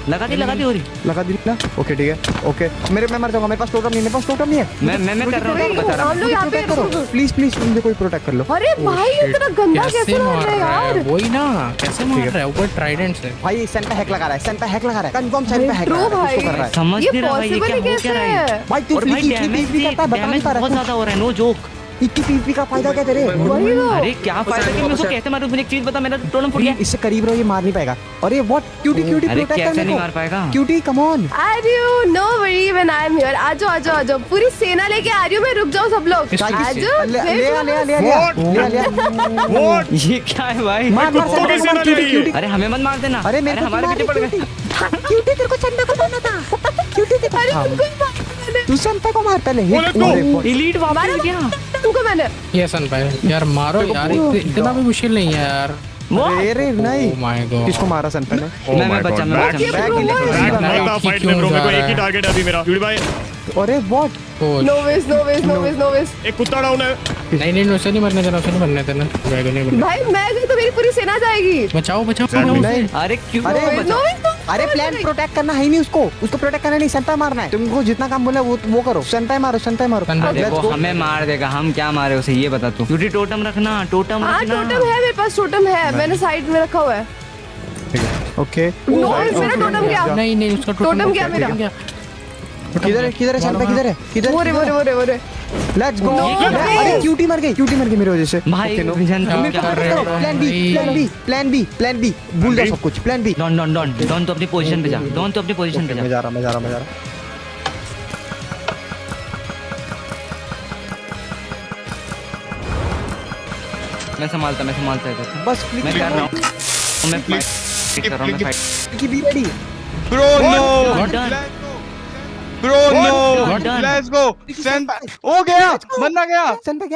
लगा। लगा दी हो रही। लगा दी ना? ओके ठीक है, ओके। मैं मर जाऊंगा, मेरे पास टोटम नहीं, मेरे पास टोटम नहीं है। मैं कर रहा हूँ, वही, बता रहा हम लोग यहाँ पे प्रोटेक्ट करो प्लीज प्लीज, मुझे कोई प्रोटेक्ट कर लो। अरे भाई इतना गंदा कैसे मार रहा है यार? वही ना, कैसे मार रहा है ऊपर ट्राइडेंट से? भाई सन पे हैक लगा रहा है, सन पे हैक लगा रहा है, कंफर्म सन पे हैक ब्रो लगा रहा है, भाई उसको कर रहा है। समझ ये नहीं रहा भाई, ये पॉसिबल क्या ही हो क्या कैसे रहा है? भाई तू और भाई फ्लिकी डैमेज फ्लिकी करता है, बता नहीं पा बहुत रहा ज्यादा हो रहा है, नो जोक। इक्की पीपी का फायदा क्या तेरे? वही तो। अरे क्या फायदा कि मैं उसको कैसे मारूं? मुझे एक चीज बता, मेरा टोटम फुट गया। इससे करीब रहो, ये मार नहीं पाएगा। अरे व्हाट? क्यूटी क्यूटी अरे प्रोटेक्ट कैसे करने नहीं को। मार पाएगा? Cutie come on. आ रही हूँ, no worry when I am here. आ जाओ पूरी सेना लेके आ रही हूँ मैं, रुक जाओ सब लोग। आ जाओ ले व्हाट? ये क्या है भाई? मार मार कुत्तों की सेना ले रही है। अरे हमें मत मार देना। अरे मेरे को हमारे पीछे पड़ गए। क्यूटी तेरे को चंदा को मारना था। क्यूटी तेरे अरे को तुमको ही मारा मैंने। तू संपा को मार पहले। let's go। अरे, एलीट वापस गया। तुमको मैंने। ये सन भाई यार मारो यार, इतना भी मुश्किल नहीं है यार। अरे नहीं, Oh my God। किसको मारा संपा ने? Oh मैं my बचा God, मैं back- बचा back- back था fight में bro, मेरे को एक ही टारगेट है अभी मेरा। क्यूटी भाई अरे what? No ways no ways no ways no ways. एक कुत्ता डाउन है। नहीं उसे नहीं मरने देना, उसे नहीं मरने देना। जाएगा नहीं मरने। भाई मैं गई तो मेरी पूरी सेना जाएगी। बचाओ नहीं अरे क्यों अरे, नो वेज अरे प्लान प्रोटेक्ट करना है ही नहीं उसको प्रोटेक्ट करना नहीं, संपा मारना है। तुमको जितना काम बोला वो करो। संपा मारो, संपा मारो। देखो हमें मार देगा, हम क्या मारे उसे ये बता तू। क्यूटी टोटम रखना, टोटम हाँ रखना। टोटम है मेरे पास, टोटम है, मैंने साइड में रखा हुआ है। ओके नो वेज मेरा टोटम गया। नहीं उसका टोटम गया मेरा। किधर है संपा? किधर है? किधर? मोरे। Let's go. No way। अरे क्यूटी मर गई मेरी वजह से। भाई Okay, no। विजन तुम क्या कर रहे हो? प्लान बी भूल जा सब कुछ। Plan B. डॉन तो अपनी पोजीशन पे जा, डॉन तो अपनी पोजीशन पे मैं जा। जा रहा। मैं संभालता है। बस मैं कर रहा हूँ, मैं फाइट कर रहा हूँ, मैं फाइट। की be ready. Bro no. Done. Bro no let's go send हो गया बंदा गया सन पे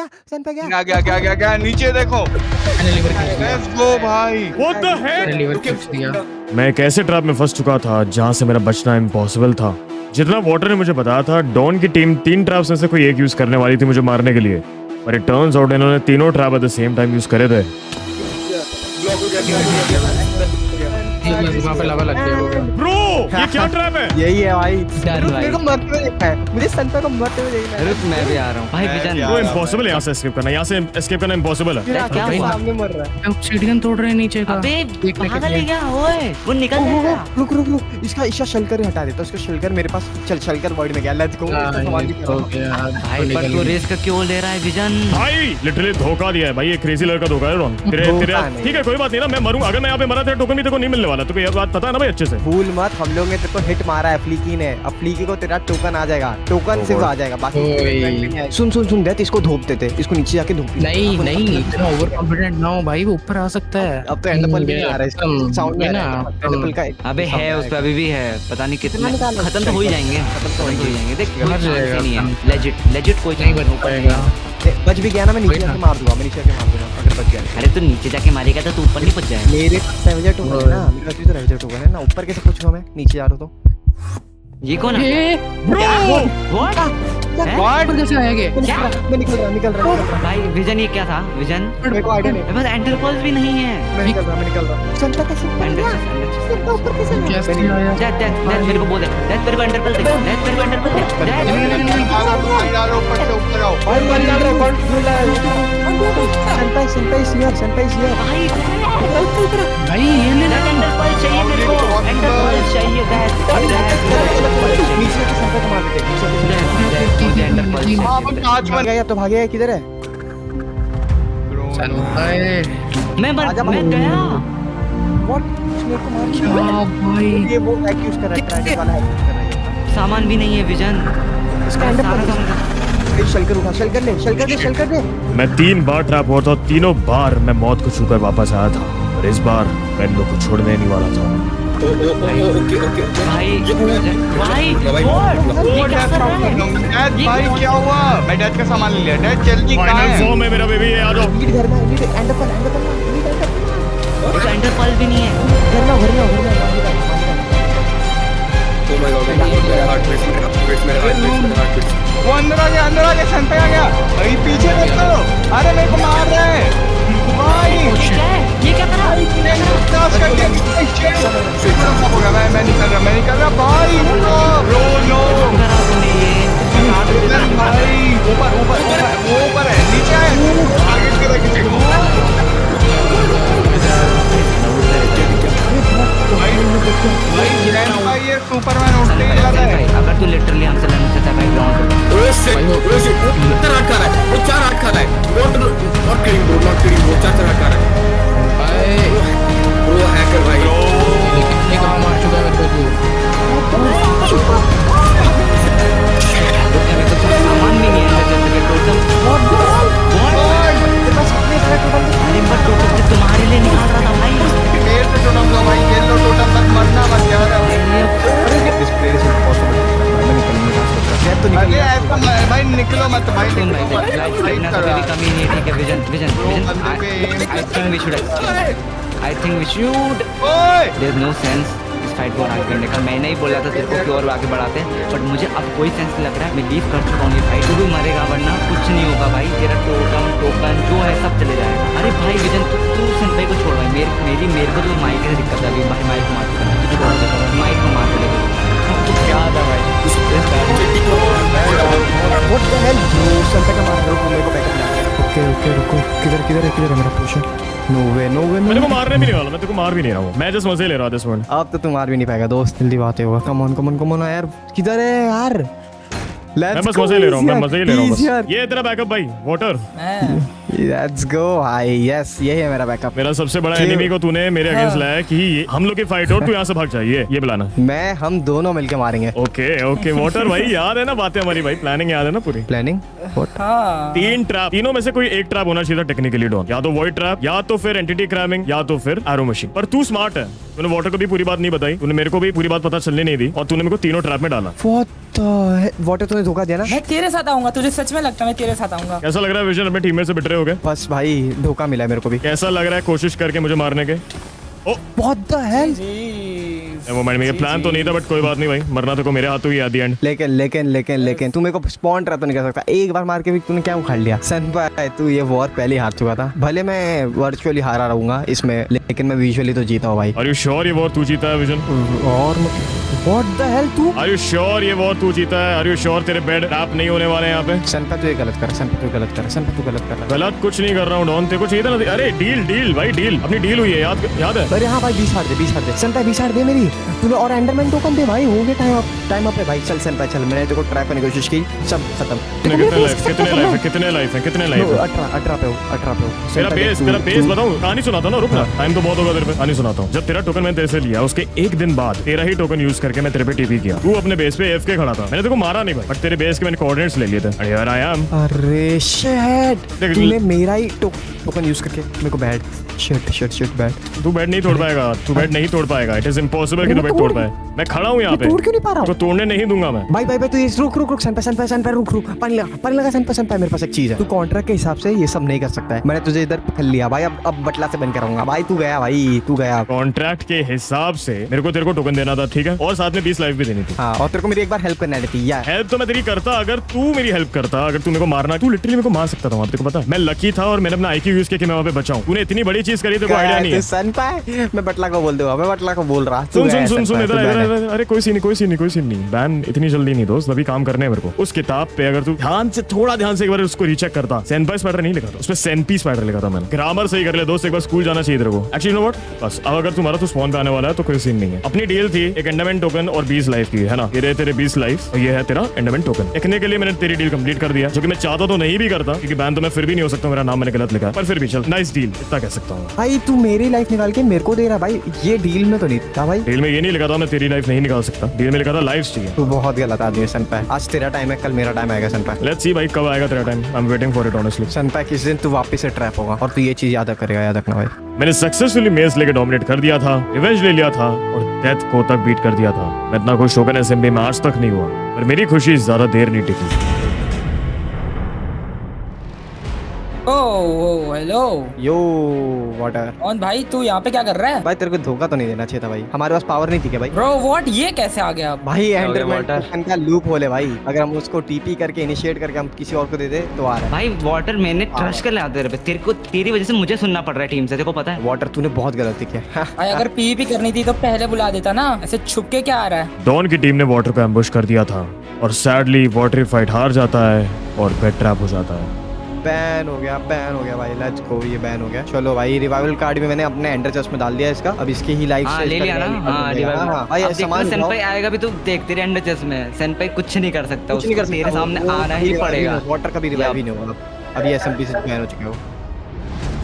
गया गया नीचे देखो लेट्स गो भाई What the heck? लीवर खींच दिया। मैं एक ऐसे ट्रैप में फंस चुका था जहां से मेरा बचना इम्पॉसिबल था। जितना वॉटर ने मुझे बताया था, डॉन की टीम 3 ट्रैप्स में से कोई एक यूज करने वाली थी मुझे मारने के लिए, पर इट टर्न्स आउट इन्होंने तीनों trap at the same time use करे थे। वहाँ पे लावा लग गया। ब्रो ये क्या ट्रैप है? यही है भाई। डन भाई। मेरे को मरते हुए देखना है, मुझे संता को मरते हुए देखना है। रुक मैं भी आ रहा हूँ भाई विजन। वो इम्पॉसिबल है यहाँ से एस्केप करना, यहाँ से एस्केप करना इम्पॉसिबल है। क्या हुआ? सामने मर रहा है। ऑब्सीडियन तोड़ रहे हैं नीचे का। अबे पागल है क्या? ओए वो निकल जाएगा। रुक इसका शलकर हटा देता, उसका शलकर मेरे पास। चल शलकर वर्ड में गया, लेट्स गो। भाई पर तू रिस्क क्यों ले रहा है विजन? भाई लिटरली धोखा दिया है भाई, ये क्रेजी लड़का धोखा है रॉन। तेरे नहीं। ठीक है कोई बात नहीं ना, मैं मरूंगा। अगर मैं यहाँ पे मरा तेरा टोकन भी तेरे को नहीं मिलने वाला, तो ये बात पता है ना भाई अच्छे से। भूल मत, हम लोग ने तेरे को हिट मारा है फ्लीकी ने। अब फ्लीकी को तेरा टोकन आ जाएगा, टोकन सिर्फ आ जाएगा, बाकी सुन देख, इसको धोप देते, इसको नीचे जाके धोप। नहीं इतना ओवर कॉन्फिडेंट ना हो भाई, वो ऊपर आ सकता है। अब तो एंडपल भी नहीं आ रहा है, साउंड में ना एंडपल का। अबे है उस पे अभी भी है, पता नहीं कितना खत्म तो हो ही जाएंगे, देख कोई मर chance ही जाएगा। नहीं है। लेजिट कोई नहीं chance बच पाएगा। बच भी गया ना, मैं नीचे जाके मार दूंगा, अगर बच गया। अरे तू नीचे जाके मारेगा तो तू ऊपर नहीं पहुंच जाएगा। मेरे पास रेवेजर टोकन है ना, मेरे पास भी तो रेवेजर टोकन है ना। ऊपर कैसे पहुंचूंगा मैं? नीचे जा रहा हूं तो। ये कौन है? Bro what? ऊपर कैसे आएंगे? मैं निकल रहा। भाई विजन ये क्या था? विजन मेरे को आइडिया नहीं, मेरे पास एंटर पल्स भी नहीं है। मैं निकल रहा। संता कैसे ऊपर गया? संता ऊपर कैसे गया? कैसे आया? दैट मेरे को बोल दे। दैट मेरे को एंटर पल्स दे। दैट मेरे को एंटर पल्स दे। ऊपर से ऊपर आओ भाई बन जा रहा है, कौन बोला है? संता इस हियर। भाई भाई ये ले दैट एंटर पल्स चाहिए मेरे को। एंटर पल्स चाहिए। नीचे के संता को मार देते। मुझे एंटर पल्स। आज भाग गया, अब तो भाग गया, किधर है? मैं गया। व्हाट? उसने को मार क्या दिया। भाई? ये वो हैक यूज कर रहा है, ट्रैक वाला हैक यूज कर रहा है। सामान भी नहीं है विजन। इसका अंदर शलकर दे। मैं 3 बार ट्रैप हुआ था, तीनों बार मैं मौत को छूकर वापस आया था, और इस बार मैं इन लोग को छोड़ने नहीं वाला था। भाई भाई क्या हुआ? मैं डेथ का सामान ले लिया। डेथ जल्दी कहाँ फाइनल है? फॉर्म है मेरा बेबी, आ जाओ। घर में एंडरपल एंटर पल्स भी नहीं है। घर में वो अंदर आ गया संता आ गया। भाई पीछे देखो, अरे मेरे को मार रहा है भाई। ये क्या करा? मैं निकल रहा भाई। नो करा तूने ये? भाई ऊपर है, नीचे है। भाई ये सुपरमैन उठते ही जा रहा है। अगर तू लिटरली हमसे लड़ना चाहता है भाई ग्राउंड कितने का मार चुका है मेरे को तू? सामान भी नहीं है टोटल। अरे बट टोटल तुम्हारे लिए निकाल रहा था भाई। मेरे से टोटम दो भाई, ये लो टोटम तक मरना मत यार। अरे ऐसा भाई निकलो मत भाई, सुन निकलो भाई मत। लाइफ करना तो कोई कमी नहीं है, ठीक है vision I think we should ओए देयर इज नो सेंस इस फाइट को आगे बढ़ने का। मैंने ही बोला था तेरे को कि और आगे बढ़ाते, बट मुझे अब कोई सेंस नहीं लग रहा है। मैं लीव कर चुका हूँ ये फाइट। तू भी मरेगा वरना कुछ नहीं होगा भाई। तेरा टोकन जो है सब चले जाएगा। अरे भाई विजन तू संपई को छोड़ भाई। मेरे को तो माइक से दिक्कत है अभी भाई। माइक मार माइक को मार दे क्या था भाई? What the hell? जो संता का मार रहा हूँ, मेरे को बैकअप मिला। ओके रुको, किधर है मेरा पोशन? नो वे मैंने को मारने भी नहीं वाला, मैं तेरे को मार भी नहीं रहा हूँ। मैं जस्ट मजे ले रहा था इस वक्त। अब तो तुम मार भी नहीं पाएगा दोस्त, जल्दी बात होगा। कम ऑन यार, किधर है यार? मैं बस मजे ले रहा हूँ, मैं मजे ही ले रहा हूँ बस। ये तेरा बैकअप भाई, वाटर। लेट्स गो भाई, यस यही है मेरा बैकअप। मेरा सबसे बड़ा एनिमी को तूने मेरे अगेंस्ट लाया कि हम लोग की फाइट हो, तू यहाँ से भाग जाइए, ये बुलाना। मैं हम दोनों मिलके मारेंगे। ओके ओके वाटर भाई, याद है ना बातें हमारी भाई, प्लानिंग याद है ना पूरी। प्लानिंग तीन ट्रैप, तीनों में से कोई एक ट्रैप होना चाहिए था टेक्निकली डॉन, या तो वॉइड ट्रैप, या तो फिर एंटिटी क्रैमिंग, या तो फिर एरो मशीन। पर तू स्मार्ट है, तूने वाटर को भी पूरी बात नहीं बताई, तूने मेरे को भी पूरी बात पता चलने नहीं दी, और तूने मेरे को तीनों ट्रैप में डाला। वाटर तूने धोखा दिया ना। मैं तेरे साथ आऊंगा, तुझे सच में लगता है मैं तेरे साथ आऊंगा? कैसा लग रहा है विजन, अपने टीममेट से बिटरे हो गए? बस भाई धोखा मिला है मेरे को भी। कैसा लग रहा है कोशिश करके मुझे मारने के? What the hell? वो माइंड में ये प्लान तो नहीं था, बट कोई बात नहीं भाई, मरना तो को मेरे हाथों ही एट द एंड। लेकिन तू मेरे को स्पॉन ट्रैप तो नहीं कर सकता, एक बार मार के भी तूने क्या उखाड़ लिया। सनपाई तू ये वॉर पहले ही हार चुका था, भले मैं वर्चुअली हारा रहूंगा इसमें, लेकिन मैं विजुअली तो जीता हूँ भाई। आर यू श्योर ये वॉर तू जीता है विजन? और What the hell तू? आर यू श्योर ये वॉर तू जीता है? आर यू श्योर तेरे बेड ट्रैप नहीं होने वाले यहाँ पे? सनपा तू ये गलत कर, सनपा तू गलत कर रहा है। गलत कुछ नहीं कर रहा हूँ डॉन, तेरे को चाहिए था ना। अरे डील भाई, डील अपनी डील हुई है, याद है? अरे हाँ भाई 20 हार दे सनपा, 20 हार दे मेरी तूने, और एंडरमैन टोकन दे भाई, हो गया टाइम अप है भाई। चल सनपा चल, मैंने तेरे को ट्रैप करने की कोशिश की, सब खत्म। कितने लाइफ है? 18 पे हो। तेरा बेस बताऊं? कहानी सुनाता हूँ ना, रुक ना, टाइम तो बहुत होगा तेरे पे, कहानी सुनाता हूँ। जब तेरा टोकन मैंने तेरे से लिया, उसके एक दिन बाद तेरा ही टोकन यूज करके मैं तेरे पे टीपी किया, तू अपने बेस पे एफके खड़ा था, मैंने तेरे को मारा नहीं भाई, बट तेरे बेस के मैंने कोऑर्डिनेट्स ले लिए थे। And here I am। अरे शिट, तूने मेरा ही टोकन यूज करके मेरे को बैड शिट बैड। तू बेड नहीं तोड़ पाएगा, तू बेड नहीं तोड़ पाएगा, इट इज इम्पॉसिबल कि तू बेड तोड़ पाए। मैं खड़ा हूँ यहाँ पे, तोड़ क्यों नहीं पा रहा? तो तोड़ने नहीं दूंगा मैं। भाई तू ये रुक सनपा रुक, पानी लगा सनपा, मेरे पास एक चीज है, तू कॉन्ट्रैक्ट के हिसाब से ये सब नहीं कर सकता है, मैंने तुझे इधर पकड़ लिया भाई, अब बटला से बन कर रहूंगा भाई। तू गया कॉन्ट्रैक्ट के हिसाब से मेरे को तेरे को टोकन देना था, ठीक है, और साथ में 20 लाइफ भी देनी थी। हाँ, और तेरे को मेरी एक बार हेल्प करना थी यार। हेल्प तो मैं तेरी करता, अगर तू मेरी हेल्प करता, अगर तू मेरे को मारना, तू लिटरली मेरे को मार सकता था वहाँ, तेरे को पता है? मैं लकी था और मैंने अपना आईक्यू यूज किया कि मैं वहाँ पे बचाऊं। तूने इतनी बड़ी चीज करी, तेरे को आइडिया नहीं है। सनपा मैं बटला को बोल दूंगा, मैं बटला को बोल रहा। सुन इधर, अरे कोई सीन नहीं, बैन इतनी जल्दी नहीं दोस्त, अभी काम करने हैं मेरे को। उस किताब पे अगर तू थोड़ा ध्यान से एक बार उसको रीचेक करता, सेनपाई स्पाइडर नहीं लिखा था उसमें, सेनपी स्पाइडर लिखा था मैंने। ग्रामर सही कर ले दोस्त, एक बार स्कूल जाना चाहिए तेरे को। एक्चुअली नो व्हाट, बस अब अगर तुम्हारा तो स्पॉन पे आने वाला है तो कोई सीन नहीं है। अपनी डील थी एक एंडरमैन टोकन और 20 लाइफ की, है ना? ये रहे तेरे 20 लाइफ और ये है तेरा एंडरमैन टोकन। लिखने के लिए मैंने तेरी डील कंप्लीट कर दिया, जो कि मैं चाहता तो नहीं भी करता, क्योंकि बैन तो मैं फिर भी नहीं हो सकता, मेरा नाम मैंने गलत लिखा, पर फिर भी चल नाइस डील, इतना कह सकता हूँ। भाई तू मेरी लाइफ निकाल के मेरे को दे रहा भाई, ये डील में तो नहीं था भाई। डील में ये नहीं लिखा था मैं तेरी लाइफ नहीं निकाल सकता, डील में लिखा था लाइफ चाहिए। तू बहुत गलत आदमी है सनपा, आज तेरा टाइम है, कल मेरा टाइम आएगा सनपा। लेट्स सी भाई कब आएगा तेरा time, I am waiting for it honestly. सनपा किस दिन तू वापस से ट्रैप होगा, और तू ये चीज याद रखना भाई। मैंने सक्सेसफुली मेज लेके डोमिनेट कर दिया था, रिवेंज ले लिया था और डेथ को तक बीट कर दिया था। मैं इतना खुश शोगन एसएमबी में आज तक नहीं हुआ, पर मेरी खुशी ज्यादा देर नहीं टिकी। ओह हेलो यो वाटर, कौन भाई तू यहाँ पे क्या कर रहा है? भाई तेरे को धोखा तो नहीं देना चाहिए था भाई, हमारे पास पावर नहीं थी क्या भाई? ब्रो व्हाट, ये कैसे आ गया? भाई एंडरमैन टोकन का लूप होल है भाई, अगर हम उसको टीपी करके इनिशिएट करके हम किसी और को दे दे तो आ रहा है भाई। वाटर मैंने ट्रस्ट कर लिया तेरे पे, तेरे को तेरी वजह से मुझे सुनना पड़ रहा है टीम से, देखो पता है? वाटर तूने बहुत गलती किया। भाई अगर पीवीपी करनी थी तो पहले बुला देता ना, ऐसे छुप के क्या आ रहा है? डॉन की टीम ने वाटर को एम्बुश कर दिया था और सैडली वाटर फाइट हार जाता है और बेड ट्रैप हो जाता है। बैन हो गया भाई, लेट्स गो, ये बैन हो गया। चलो भाई रिवाइवल कार्ड भी मैंने अपने एंडर चेस्ट में डाल दिया इसका, अब इसकी ही लाइफ हाँ ले लिया ना। हाँ रिवाइवल भाई, अब सामान देखो सेनपाई आएगा भी तो देख तेरे एंडर चेस्ट में, सेनपाई कुछ नहीं कर सकता, उसको तेरे सामने आना ही पड़ेगा। वाटर का भी रिवाइव ही नहीं होगा, अभी एसएमपी से बैन हो चुके हो।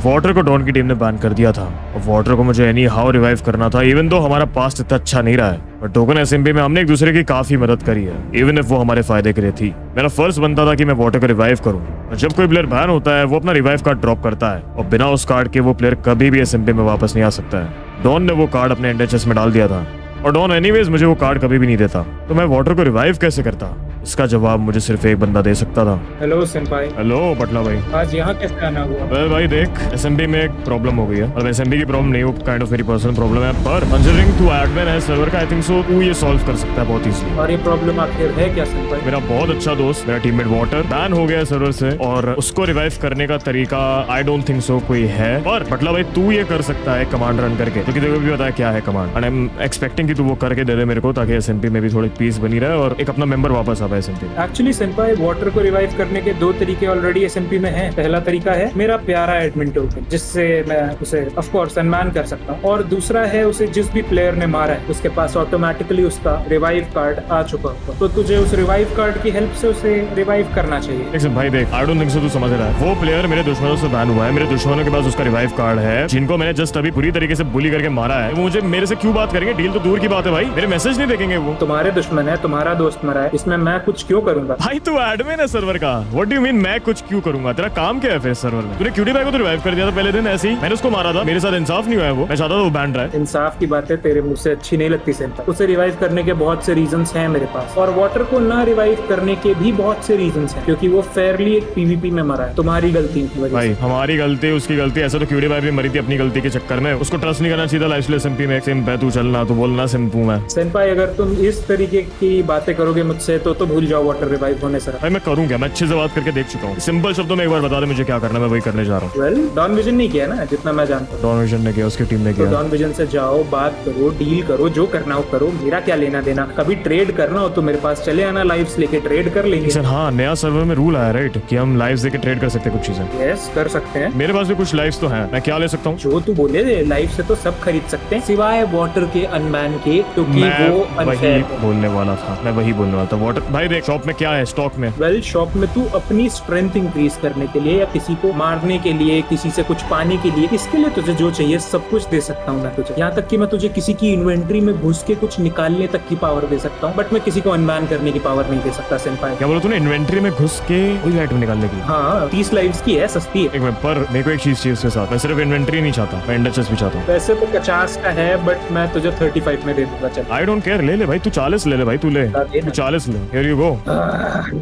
वाटर को डॉन की टीम ने बैन कर दिया था और वाटर को मुझे एनी हाउ रिवाइव करना था, इवन दो हमारा पास्ट इतना अच्छा नहीं रहा है, पर टोकन एसएमपी में हमने एक दूसरे की काफी मदद करी है, इवन इफ वो हमारे फायदे के लिए थी। मेरा फर्स्ट बनता था कि मैं वाटर को रिवाइव करूं, और जब कोई प्लेयर बैन होता है वो अपना रिवाइव कार्ड ड्रॉप करता है और बिना उस कार्ड के वो प्लेयर कभी भी एसएमपी में वापस नहीं आ सकता है। डॉन ने वो कार्ड अपने एंडर चेस्ट में डाल दिया था और डॉन एनीवेज मुझे वो कार्ड कभी भी नहीं देता, तो मैं वाटर को रिवाइव कैसे करता? इसका जवाब मुझे सिर्फ एक बंदा दे सकता था। हेलो सेनपाई। हेलो बटला भाई। आज यहाँ कैसे आना हुआ? वेल भाई देख, एसएमबी में एक प्रॉब्लम हो गई है, और एसएमबी की प्रॉब्लम नहीं, वो काइंड ऑफ मेरी पर्सनल प्रॉब्लम है, पर कंसीडरिंग तू एडमिन है सर्वर का, आई थिंक सो तू ये सॉल्व कर सकता है बहुत इजीली। और ये प्रॉब्लम आखिर है क्या सेनपाई? मेरा बहुत अच्छा दोस्त, मेरा टीममेट वाटर बैन हो गया सर्वर से, और उसको रिवाइव करने का तरीका आई डोंट थिंक सो कोई है, पर बटला भाई तू ये कर सकता है कमांड रन करके, क्योंकि तेरे को भी पता है क्या है command, and I am expecting कि तू वो करके दे दे मेरे को, ताकि एसएमपी में भी थोड़ी पीस बनी रहे और एक अपना मेंबर वापस आ है SMP में? एक्चुअली सेंपाई वाटर को रिवाइव करने के 2 तरीके ऑलरेडी SMP में हैं। पहला तरीका है मेरा प्यारा एडमिन टोकन, जिससे मैं उसे ऑफ कोर्स अनमैन कर सकता हूँ, और दूसरा है उसे जिस भी प्लेयर ने मारा है उसके पास ऑटोमेटिकली उसका रिवाइव कार्ड आ चुका होगा, तो तुझे उस रिवाइव कार्ड की हेल्प से उसे रिवाइव करना चाहिए। देख भाई देख, आई डोंट थिंक सो तू समझ रहा है। वो प्लेयर मेरे दुश्मनों से बैन हुआ है, मेरे दुश्मनों के पास उसका रिवाइव कार्ड है, जिनको मैंने जस्ट अभी पूरी तरीके से बुली करके मारा है। वो मुझे मेरे से क्यों बात करेंगे? डील तो दूर की बात है भाई, मेरे मैसेज नहीं देखेंगे वो। तुम्हारे दुश्मन है, तुम्हारा दोस्त मरा है, इसमें मैं कुछ क्यों करूंगा? भाई तू एडमिन है सर्वर का, व्हाट डू यू मीन मैं कुछ क्यों करूंगा? तेरा काम क्या है फिर सर्वर में? तूने क्यूटी भाई को तो रिवाइव कर दिया था पहले दिन ऐसे ही, मैंने उसको मारा था, मेरे साथ इंसाफ नहीं हुआ है वो, मैं चाहता था वो बैन रहा है। इंसाफ की बातें तेरे मुंह से अच्छी नहीं लगती सेंपाई। उसे रिवाइव करने के बहुत से रीजंस हैं मेरे पास, और वाटर को ना रिवाइव करने के भी बहुत से रीजंस हैं, क्योंकि वो फेयरली एक PvP में मरा है, तुम्हारी गलती की वजह भाई से। हमारी गलती उसकी गलती, ऐसा तो क्यूटी भाई भी मरी थी अपनी गलती के चक्कर में, उसको ट्रस्ट नहीं करना चाहिए था। लाइफ SMP में सिंप है, तू चलना तो बोलना सिंपू मैं। सेंपाई अगर तुम इस तरीके की बातें करोगे मुझसे तो भूल जाओ वाटर रिवाइव होने से। भाई मैं करूँ क्या? मैं अच्छे से बात करके देख चुका हूँ, सिंपल शब्दों में एक बार बता दे मुझे क्या करना, मैं वही करने जा रहा हूँ। वेल डॉन विजन नहीं किया ना, जितना मैं जानता हूँ। डॉन विजन ने किया, उसकी टीम ने तो किया। डॉन विजन से जाओ, बात करो, डील करो, जो करना हो करो, मेरा क्या लेना देना। कभी ट्रेड करना हो तो मेरे पास चले आना, लाइव्स लेके ट्रेड कर लेंगे। सर हाँ, नया सर्वर में रूल आया राइट कि हम लाइव्स देके ट्रेड कर सकते हैं कुछ चीजें। यस कर सकते हैं। मेरे पास भी कुछ लाइव्स तो हैं, मैं क्या ले सकता हूँ? जो तू बोले लाइव से तो सब खरीद सकते हैं सिवाय वाटर के अनमैन के, क्योंकि मैं वो वही अनफेयर है। बोलने वाला था, मैं वही बोलने वाला था। वाटर भाई देख, शॉप में क्या है स्टॉक में? वेल शॉप में तू अपनी स्ट्रेंथ इंक्रीज करने के लिए, या किसी को मारने के लिए, किसी से कुछ पाने के लिए, इसके लिए तुझे जो चाहिए सब कुछ दे सकता हूँ मैं तुझे। यहाँ तक कि मैं तुझे किसी की इन्वेंट्री में घुस के कुछ निकालने तक की पावर दे सकता हूँ, बट मैं किसी को अनबैन करने की पावर नहीं दे सकता सेंपाई। क्या बोला तूने? इन्वेंट्री में घुस के कोई आइटम निकालने की? हाँ 30 लाइव्स की है, सस्ती है। एक मिनट, पर मेरे को एक चीज चाहिए उसके साथ, मैं सिर्फ इन्वेंट्री नहीं चाहता, मैं एंडर चेस्ट भी चाहता हूँ। वैसे तो 50 का है, बट मैं तुझे 35 में दे दूंगा। चल आई डोंट केयर, ले ले भाई, तू 40 ले ले भाई, तू ले, तू 40 ले, here you go.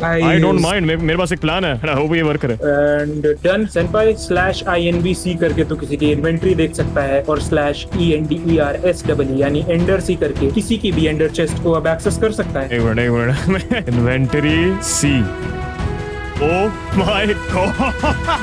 I don't mind, मेरे पास एक प्लान है, आई होप ये वर्क करे। And done senpai. /INVC करके तू किसी की इन्वेंट्री देख सकता है, और /ENDERSW यानी एंडर सी करके किसी की भी एंडर चेस्ट को अब एक्सेस कर सकता है। एक minute, inventory see, oh my God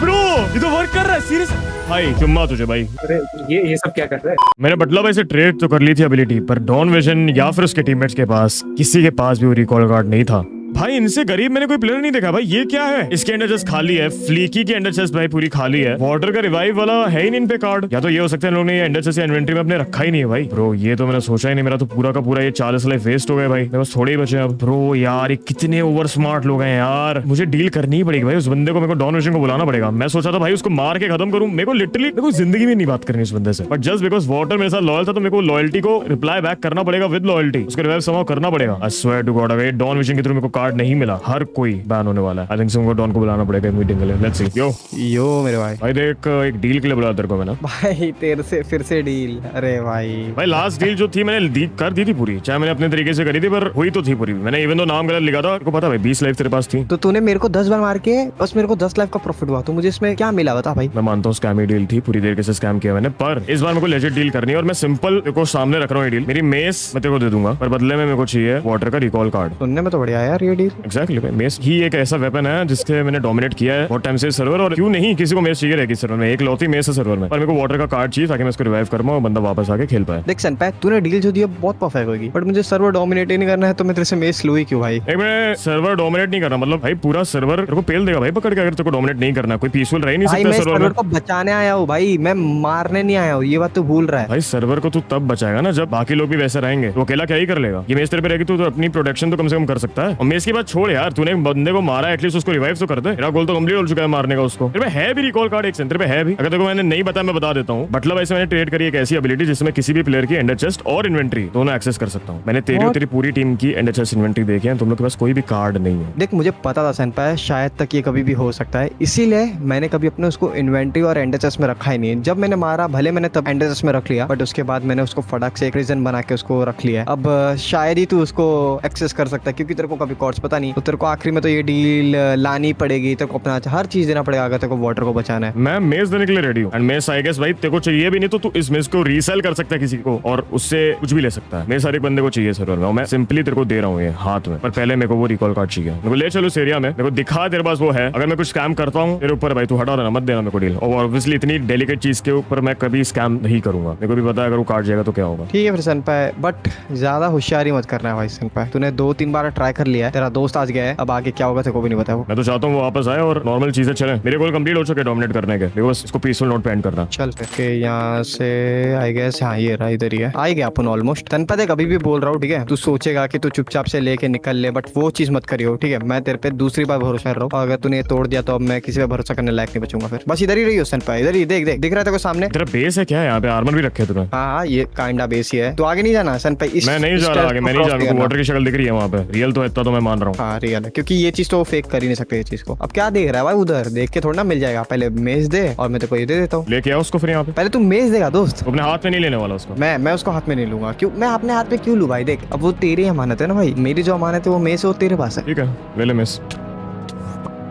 bro, ये तो वर्क कर रहा है सीरियस भाई, चुम्मा तुझे भाई। अरे ये सब क्या कर रहा है? मैंने मतलब ऐसे ट्रेड तो कर ली थी एबिलिटी, पर डॉन विजन या फिर उसके टीममेट्स के पास किसी के पास भी वो रिकॉल कार्ड नहीं था। भाई इनसे गरीब मैंने कोई प्लेयर नहीं देखा भाई, ये क्या है? इसके अंडर चेस्ट खाली है, फ्लीकी की अंडर चेस्ट भाई पूरी खाली है, वाटर का रिवाइव वाला है ही नहीं इन पे कार्ड। या तो ये हो सकता है इन लोगों ने ये अंडर चेस्ट इन्वेंटरी में अपने रखा ही नहीं है भाई। ब्रो ये तो मैंने सोचा ही नहीं, मेरा तो पूरा का पूरा ये 40 लाइफ वेस्ट हो गए भाई, मेरे पास थोड़े ही बचे अब। ब्रो यार ये कितने ओवर स्मार्ट लोग हैं यार, मुझे डील करनी ही पड़ेगी भाई उस बंदे को, मेरे को डॉन विजन को बुलाना पड़ेगा। मैं सोचा था भाई उसको मार के खत्म करूं, मेरे को लिटरली मेरे को जिंदगी में नहीं बात करनी उस बंदे से, बट जस्ट बिकॉज वाटर मेरे साथ लॉयल था तो मेरे को लॉयल्टी को रिप्लाई बैक करना पड़ेगा विद लॉयल्टी, उसको रिवाइव समाउ करना पड़ेगा। आई स्वेयर टू गॉड अगर डॉन विजन के थ्रू मेरे को कार्ड नहीं मिला, हर कोई बैन होने वाला है। आई थिंक उनको डॉन को बुलाना पड़ेगा मीटिंग के लिए। Let's see. यो मेरे भाई। भाई देख, एक डील के लिए बुला तेरे को मैंने। भाई तेरे से फिर से डील? अरे भाई लास्ट डील जो थी मैंने कर दी थी पूरी, चाहे मैंने अपने तरीके से करी थी, पर हुई तो थी पूरी। मैंने इवन तो नाम गलत लिखा था, आपको पता भाई 20 लाइफ तेरे पास थी, तो तूने मेरे को 10 बार मार के बस मेरे को 10 लाइफ का प्रॉफिट हुआ, तो मुझे इसमें क्या मिला बता भाई? मैं मानता हूँ स्कैम डील थी, पूरी तरीके से स्कैम किया मैंने, पर इस बार मेरे को लेजिट डील करनी है और मैं सिंपल को सामने रख रहा हूँ। डील मेरी मेस मैं तेरे को दे दूंगा, पर बदले में मेरे को चाहिए वाटर का रिकॉल कार्ड। सुनने में तो बढ़िया यार ये डील। एग्जैक्टली, मेस ही एक ऐसा वेपन है जिससे मैंने डोमिनेट किया है बहुत टाइम से सर्वर, और क्यों नहीं किसी को मेस चाहिए रहेगी सर्वर में, एक लौती मेस है सर्वर में, पर मेरे को वाटर का कार्ड चाहिए ताकि मैं इसको रिवाइव कर पाऊं और बंदा वापस आके खेल पाए। देख सनपैक, तूने डील जो दी बहुत परफेक्ट होगी, बट मुझे सर्वर डोमिनेट ही नहीं करना है, तो मैं तेरे से मेस लूं ही क्यों भाई? एक मिनट, सर्वर डोमिनेट नहीं करना मतलब भाई पूरा सर्वर तेरे को पेल देगा भाई पकड़ के, अगर तेरे को डोमिनेट नहीं करना, कोई पीसफुल रह नहीं भाई सकता मैं सर्वर सर्वर में। को बचाने आया हूँ भाई, मैं मारने नहीं आया हूँ, ये बात तू भूल रहा है। भाई सर्वर को तू तब बचाएगा ना जब बाकी लोग भी वैसे रहेंगे, तो अकेला क्या ही कर लेगा? ये मेस तेरे पे रहेगी तो अपनी प्रोटेक्शन तो कम से कम कर सकता है। और मेस की बात छोड़ यार, तूने एक बंदे को मारा, एटलीस्ट उसको रिवाइव तो कर दे। मेरा गोल तो कंप्लीट हो चुका है मारने का उसको। तेरे पे है भी रिकॉल कार्ड, एक सेंटर पे है भी, अगर देखो मैंने नहीं बताया मैं बता देता हूँ। मतलब ऐसे मैंने ट्रेड करी एक ऐसी एबिलिटी जिसमें किसी भी प्लेयर की एंडर चेस्ट और इन्वेंट्री दोनों एक्सेस कर सकता हूँ। मैंने तेरी और तेरी पूरी टीम की एंडर चेस्ट इन्वेंट्री देखी है, तुम लोग के पास कोई भी कार्ड नहीं है। देख मुझे पता था सनपाय शायद तक ये कभी भी हो सकता है, इसीलिए मैंने कभी अपने उसको इन्वेंट्री और एंडर चेस्ट में रखा ही नहीं। जब मैंने मारा भले मैंने तब एंडर चेस्ट में रख लिया, बट उसके बाद मैंने उसको फटाक से एक रीजन बना के उसको रख लिया। अब शायद ही तू उसको एक्सेस कर सकता है, क्योंकि तेरे को कभी कॉर्ड्स पता नहीं, तो तेरे को आखिरी में तो ये डील लानी पड़ेगी, तेरे को अपना हर चीज देना पड़ेगा अगर तेरे को वाटर को बचाना है। मैं मेस देने के लिए रेडी हूँ, एंड मेस आई गेस भाई तेरे को चाहिए भी नहीं तो तू इस मेस को रीसेल कर सकता है किसी को, और उससे कुछ भी ले सकता है। मेरे सारे बंदे को चाहिए सर्वर में, मैं सिंपली तेरे को दे रहा हूँ ये हाथ में, पर पहले मेरे को वो रिकॉल कार्ड चाहिए। मेरे को ले चलो इस एरिया में, मेरे को दिखा तेरे पास वो है। अगर मैं कुछ स्कैम करता हूँ तेरे ऊपर भाई तू हटा देना, मत देना मेरे को डील। और ऑब्वियसली इतनी डेलिकेट चीज के ऊपर मैं कभी स्कैम नहीं करूंगा, मेरे को भी पता है अगर वो कार्ड जाएगा तो क्या होगा। ठीक है फिर सनपाय, बट ज्यादा होशियारी मत करना है भाई सनपाय, तूने 2-3 बार ट्राई कर लिया है, तेरा दोस्त आज गया है, अब आगे क्या होगा तेरे को भी नहीं पता वो। मैं तो चाहता हूँ वो वापस आए और नॉर्मल चीजें चले। मेरे गोल कंप्लीट हो चुके डोमिनेट करने के, मेरे को बस इसको पीसफुल नोट पे एंड करना। चल के यहाँ से आई गेस, हाँ ये रहा, इधर ही है, आ गया अपन ऑलमोस्ट। तन पता है कभी भी बोल रहा हूँ, ठीक है, तू सोचेगा कि तू चुपचाप से लेके निकल ले, बट वो चीज मत करियो, ठीक है। मैं तेरे पे दूसरी बार भरोसा कर रहा हूँ, अगर तूने तोड़ दिया तो अब मैं किसी पे भरोसा करने लायक नहीं बचूंगा फिर। बस इधर ही रही हो सन पे, इधर ही देख देख, दिख रहा था सामने। तेरा बेस है क्या? यहाँ पे आर्मर भी रखे तुमने? हाँ ये काइंडा बेस ही है, तो आगे नहीं जाना सन पे। मैं नहीं जा रहा आगे, मैं नहीं जा रहा। वाटर की शक्ल दिख रही है वहाँ पे, रियल तो इतना तो मैं मान रहा हूँ। हाँ रियल है, क्योंकि ये चीज तो फेक कर ही नहीं सकते ये चीज को। अब क्या देख रहा है भाई, उधर देख के थोड़ा ना मिल जाएगा। पहले मेज दे और मैं तेरे को ये दे देता हूँ। लेके आओ उसको फिर यहाँ पे। पहले तू मेज देगा दोस्त, अपने हाथ में नहीं लेने वाला उसको। मैं उसको हाथ में नहीं लूंगा। क्यों मैं अपने हाथ में क्यों लूँ भाई? देख अब वो तेरी अमानत है ना भाई, मेरी जो अमानत है वो मेज है, वो तेरे पास है। ठीक है ले ले मिस।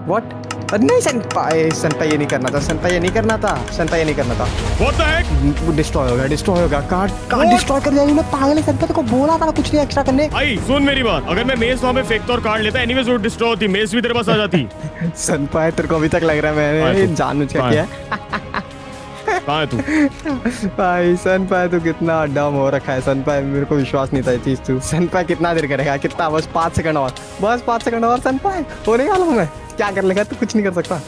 व्हाट? नहीं सनपाई ये नहीं करना था, सनपाई ये नहीं करना था, सनपाई ये नहीं करना था। What the heck? डिस्ट्रॉय हो गया कार्ड डिस्ट्रॉय कर दिया तूने, पागल है सनपाई, तेरे को बोला था ना कुछ नहीं एक्स्ट्रा करने। भाई सुन मेरी बात, अगर मैं मेज वहाँ पे फेंकता और कार्ड लेता एनीवेज वो डिस्ट्रॉय होती, मेज भी तेरे पास आ जाती। सनपाई तेरे को अभी तक लग रहा है मैंने जानबूझ के किया है। कहाँ है तू? भाई सनपाई तू कितना डम हो रखा है सनपाई, मेरे को विश्वास नहीं था ये चीज। तू सनपाई कितना देर करेगा, कितना? बस 5 सेकंड और, बस 5 सेकंड और सनपाई होने वाला हूँ मैं। क्या कर लेगा तू? कुछ नहीं कर सकता।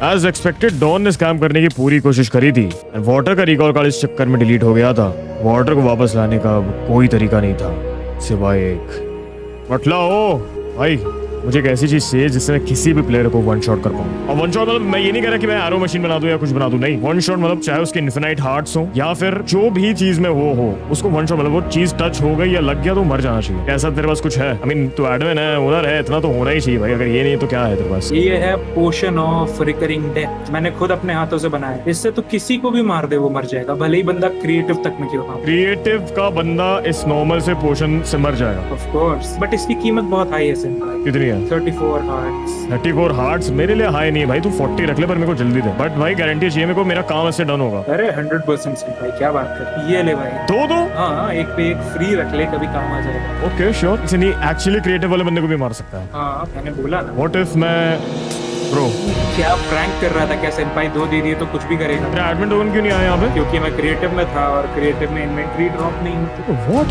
As expected, डॉन ने स्कैम करने की पूरी कोशिश करी थी। वाटर का रिकॉल कार्ड इस चक्कर में डिलीट हो गया था। वाटर को वापस लाने का अब कोई तरीका नहीं था सिवाय एक बटला। ओ भाई मुझे एक ऐसी चीज चाहिए जिससे मैं किसी भी प्लेयर को वन शॉट कर पाऊँ। और वन शॉट मतलब मैं ये नहीं कह रहा कि मैं एरो मशीन बना दूं या कुछ बना दूं, नहीं। वन शॉट मतलब चाहे उसके इन्फिनाइट हार्ट्स हो या फिर जो भी चीज में वो हो, उसको वन शॉट मतलब वो चीज टच हो गई या लग गया तो मर जाना चाहिए। ऐसा तेरे पास कुछ है? आई मीन तू एडमिन है, ओनर है, इतना तो होना ही चाहिए भाई। अगर ये नहीं तो क्या है तेरे पास? ये है पोशन ऑफ रिकरिंग डेथ, मैंने खुद अपने हाथों से बनाया। इससे तो किसी को भी मार दे वो मर जाएगा, भले ही बंदा क्रिएटिव तक में क्यों ना हो। क्रिएटिव का बंदा इस नॉर्मल से पोशन से मर जाएगा ऑफ कोर्स, बट इसकी कीमत बहुत हाई है सर। कितनी है? 34 हार्ट्स। 34 हार्ट्स मेरे लिए हाई नहीं है भाई, तू 40 रख ले पर मेरे को जल्दी दे। बट भाई गारंटी चाहिए मेरे को, मेरा काम ऐसे डन होगा। अरे 100% भाई, क्या बात कर। ये ले भाई दो हाँ, एक पे एक फ्री रख ले, कभी काम आ जाएगा। Okay sure. इसे नहीं एक्चुअली क्रिएटिव वाले बंदे को भी मार सकता है। हाँ मैंने बोला ना। व्हाट इफ मैं ब्रो क्या प्रैंक कर रहा था क्या? सेंपाई 2 दे दिए तो कुछ भी करेगा। तेरा एडमिन टोकन क्यों नहीं आया यहाँ पे? क्योंकि मैं क्रिएटिव में था और क्रिएटिव में इन्वेंटरी ड्रॉप नहीं होती। व्हाट?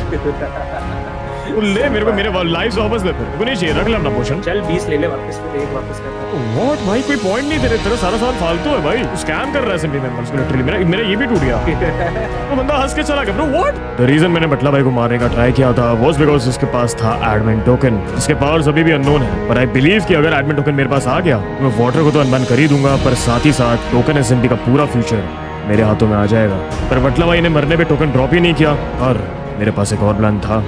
ले मेरे को मेरे लाइव्स वापस दे। फिर नहीं चाहिए, रख ले अपना पोशन। चल 20 ले ले वापस, फिर एक वापस कर। व्हाट भाई कोई पॉइंट नहीं तेरे, तेरा सारा सामान फालतू है भाई। स्कैम कर रहा है सिंपली मेंबर्स को लिटरली। मेरा ये भी टूट गया। वो बंदा हंस के चला गया ब्रो। व्हाट? द रीजन मैंने बटला भाई को मारने का ट्राई किया था वाज बिकॉज़ उसके पास था एडमिन टोकन, जिसके पावर्स अभी भी अननोन है। पर आई बिलीव कि अगर एडमिन टोकन मेरे पास आ गया तो मैं वाटर को तो अनबैन कर ही दूंगा, पर साथ ही साथ टोकन एसएमपी का पूरा फ्यूचर मेरे हाथों में आ जाएगा। पर बटला भाई ने मरने पे टोकन ड्रॉप ही नहीं किया और मेरे पास एक और प्लान था।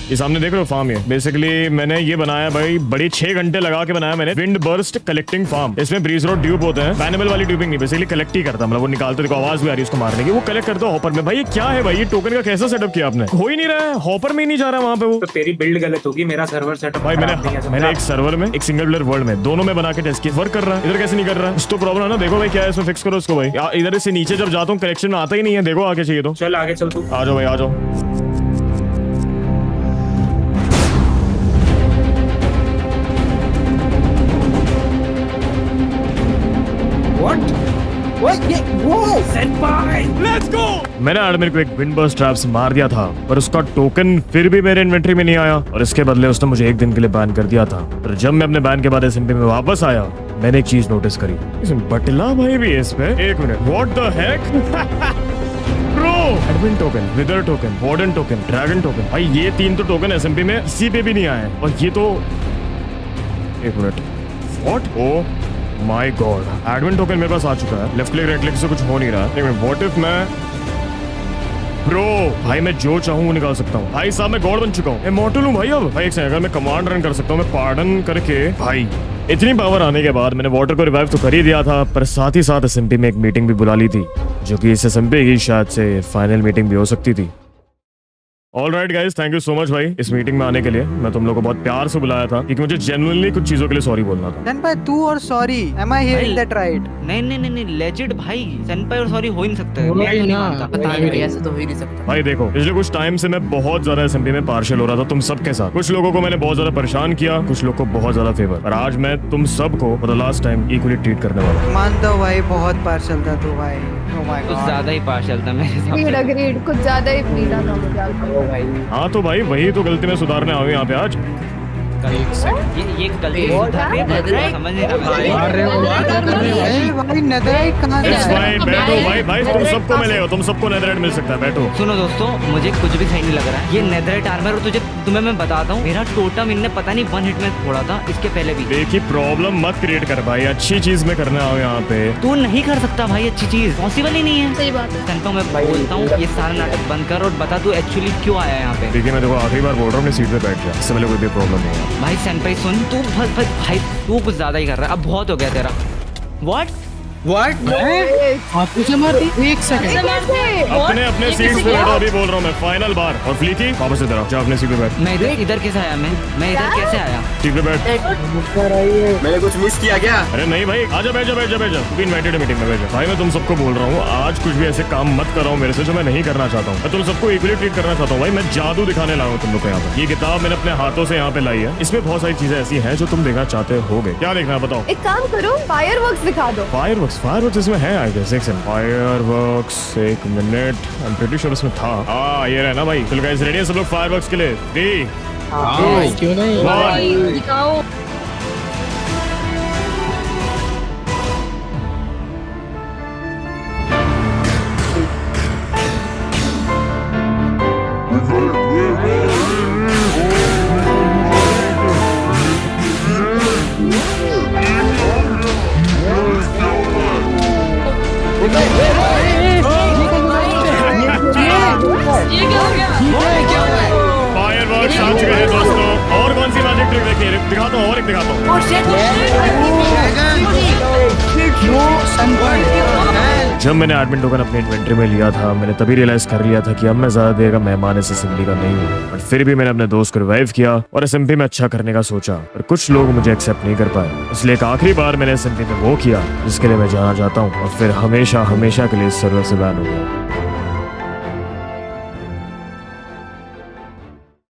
ये सामने देख रहे हो फार्म, ये बेसिकली मैंने ये बनाया भाई, बड़ी 6 घंटे लगा के बनाया मैंने। Wind burst collecting farm. इसमें ब्रीज रोड ड्यूब होते हैं, बैनेबल वाली ड्यूबिंग नहीं, बेसिकली कलेक्ट ही करता, मतलब वो निकालते, देखो आवाज भी आ रही है उसको मारने की, वो कलेक्ट करता है हॉपर में। भाई ये क्या है भाई, ये टोकन का कैसा सेटअप किया आपने? हो ही नहीं रहा है, हॉपर में ही नहीं जा रहा वहाँ पे वो। तो तेरी बिल्ड गलत होगी, मेरा सर्वर सेटअप भाई मैंने एक सर्वर में, एक सिंगल प्लेयर वर्ल्ड में, दोनों में बना के टेस्ट किया, वर्क कर रहा है। इधर कैसे नहीं कर रहा है? तो प्रॉब्लम है ना। देखो भाई क्या है इसमें, फिक्स करो इसको भाई। इधर से नीचे जब जाता हूँ कलेक्शन में आता ही नहीं है। देखो आगे चाहिए तो चल आगे चल तू। आ जाओ भाई आ जाओ। Let's go! मैंने एडमिन को एक विंड बर्स्ट ट्रैप से मार दिया था, पर उसका टोकन फिर भी मेरे इन्वेंटरी में नहीं आया और इसके बदले उसने मुझे 1 दिन के लिए बैन कर दिया था। पर जब मैं अपने बैन के बाद एसएमपी में वापस आया, मैंने एक चीज नोटिस करी। इसमें बटला भाई भी है इस पे। 1 minute, what the heck bro? Admin token, wither token, warden token, dragon token. भाई ये 3 तो टोकन एसएमपी में किसी पे भी नहीं आए और ये तो 1 minute, what? Oh my God, admin token मेरे पास आ चुका है। लेफ्ट क्लिक राइट क्लिक से कुछ हो नहीं रहा है। व्हाट इफ मैं ब्रो, भाई मैं जो चाहूँ वो निकाल सकता हूँ। भाई साहब मैं गॉड बन चुका हूँ, इमॉर्टल हूँ भाई। अब भाई एक सेकंड, अगर मैं कमांड रन कर सकता हूँ, मैं पार्डन करके भाई इतनी पावर आने के बाद मैंने वाटर को रिवाइव तो कर ही दिया था, पर साथ ही साथ एसएमपी में एक मीटिंग भी बुला ली थी, जो कि इस एसएमपी की शायद से फाइनल मीटिंग भी हो सकती थी। Alright guys, thank you so much भाई इस मीटिंग में आने के लिए। मैं तुम लोगों को बहुत प्यार से बुलाया था क्योंकि मुझे जेन्युइनली कुछ चीजों के लिए सॉरी बोलना था। सनपाई तू और sorry, am I hearing that right? नहीं लेजिट भाई, सेंपाई और सॉरी हो ही नहीं सकता। मैं तो नहीं मानता, ऐसे तो हो ही नहीं सकता भाई देखो पिछले कुछ टाइम से मैं बहुत ज्यादा एसएमपी में पार्शियल हो रहा था तुम सबके साथ। कुछ लोगों को मैंने बहुत ज्यादा परेशान किया, कुछ लोग को बहुत ज्यादा फेवर, और आज मैं तुम सबको for the last time equally treat करने वाला हूं। मान दो भाई, बहुत पार्शल था तू भाई। Oh my कुछ God. ज्यादा ही पार्शियल था मेरे हिसाब अग्रीड से। अग्रीड, कुछ ज्यादा ही पीला था मुझे। भाई हाँ तो भाई वही तो गलती में सुधारने आए यहाँ पे आज। ये गलती सुधार रहे हैं, समझ नहीं रहा भाई नेदरराइट कहाँ से It's आया? fine, बैठो भाई तुम सबको मिलेगा, तुम सबको नेदरराइट मिल सकता है, बैठो। सुनो दोस्तों, मुझे कुछ भी सही नहीं लग रहा है। ये नेदरराइट आर्मर, और तुम्हें मैं बताता हूँ, मेरा टोटम इनने पता नहीं 1 हिट में फोड़ा था, इसके पहले भी। देखिए प्रॉब्लम मत क्रिएट कर भाई, अच्छी चीज में करना आओ यहाँ पे। तू नहीं कर सकता भाई अच्छी चीज, पॉसिबल ही नहीं है। सही बात है। संतो मैं बोलता हूँ ये सारा नाटक बंद कर और बता तू एक्चुअली क्यों आया यहाँ पे। देखिए मैं देखो आखिरी बार बोल रहा हूँ, अपनी सीट पे बैठ जा, इससे पहले कोई भी प्रॉब्लम नहीं है। भाई सेंपाई सुन, तू भाई तू कुछ ज्यादा ही कर रहा है, अब बहुत हो गया तेरा। व्हाट मुझे मार दी 1 सेकंड। अपने अपने सीट्स पे बैठो, अभी बोल रहा हूँ मैं, फाइनल बार। और फ्लीकी वापस इधर आओ, जा अपने सीट पे बैठ। मैं इधर कैसे आया? मैं इधर कैसे आया? सीट पे बैठ। मैंने कुछ मिस किया क्या? अरे नहीं भाई, आजा बैठ जा तू भी इनवाइटेड है मीटिंग में, बैठ जा। भाई मैं तुम सबको बोल रहा हूँ, आज कुछ भी ऐसे काम मत कराओ मेरे से जो मैं नहीं करना चाहता हूँ। मैं तुम सबको इक्वली ट्रीट करना चाहता हूँ भाई, मैं जादू दिखाने लाया हूँ तुम लोग को यहाँ पे। ये किताब मैंने अपने हाथों से यहाँ पे लाई है, इसमें बहुत सारी चीजें ऐसी हैं जो तुम देखना चाहते होगे। क्या देखना है बताओ? एक काम करो, फायरवर्क्स दिखा दो। फायरवर्क्स इसमें है आई गेस। एक second, fireworks, 1 minute, I am pretty sure इसमें था। ये रहा ना भाई। चलो गाइस रेडी है सब लोग फायरवर्क्स के लिए? 3 क्यों नहीं? 1 दिखाओ। फायरवर्क्स आ चुके हैं दोस्तों। और कौन सी मैजिक ट्रिक देखिए, दिखाता हूँ और एक दिखाता हूँ। जब मैंने एडमिन टोकन अपने इन्वेंटरी में लिया था, मैंने तभी रियलाइज कर लिया था कि अब मैं ज्यादा देर का मेहमान इस असेंबली का नहीं हूँ। बट फिर भी मैंने अपने दोस्त को रिवाइव किया और एसएमपी में अच्छा करने का सोचा, पर कुछ लोग मुझे एक्सेप्ट नहीं कर पाए। इसलिए एक आखिरी बार मैंने एसएमपी में वो किया जिसके लिए मैं जाना चाहता हूँ, और फिर हमेशा हमेशा के लिए इस सर्वर से बैन हो गया।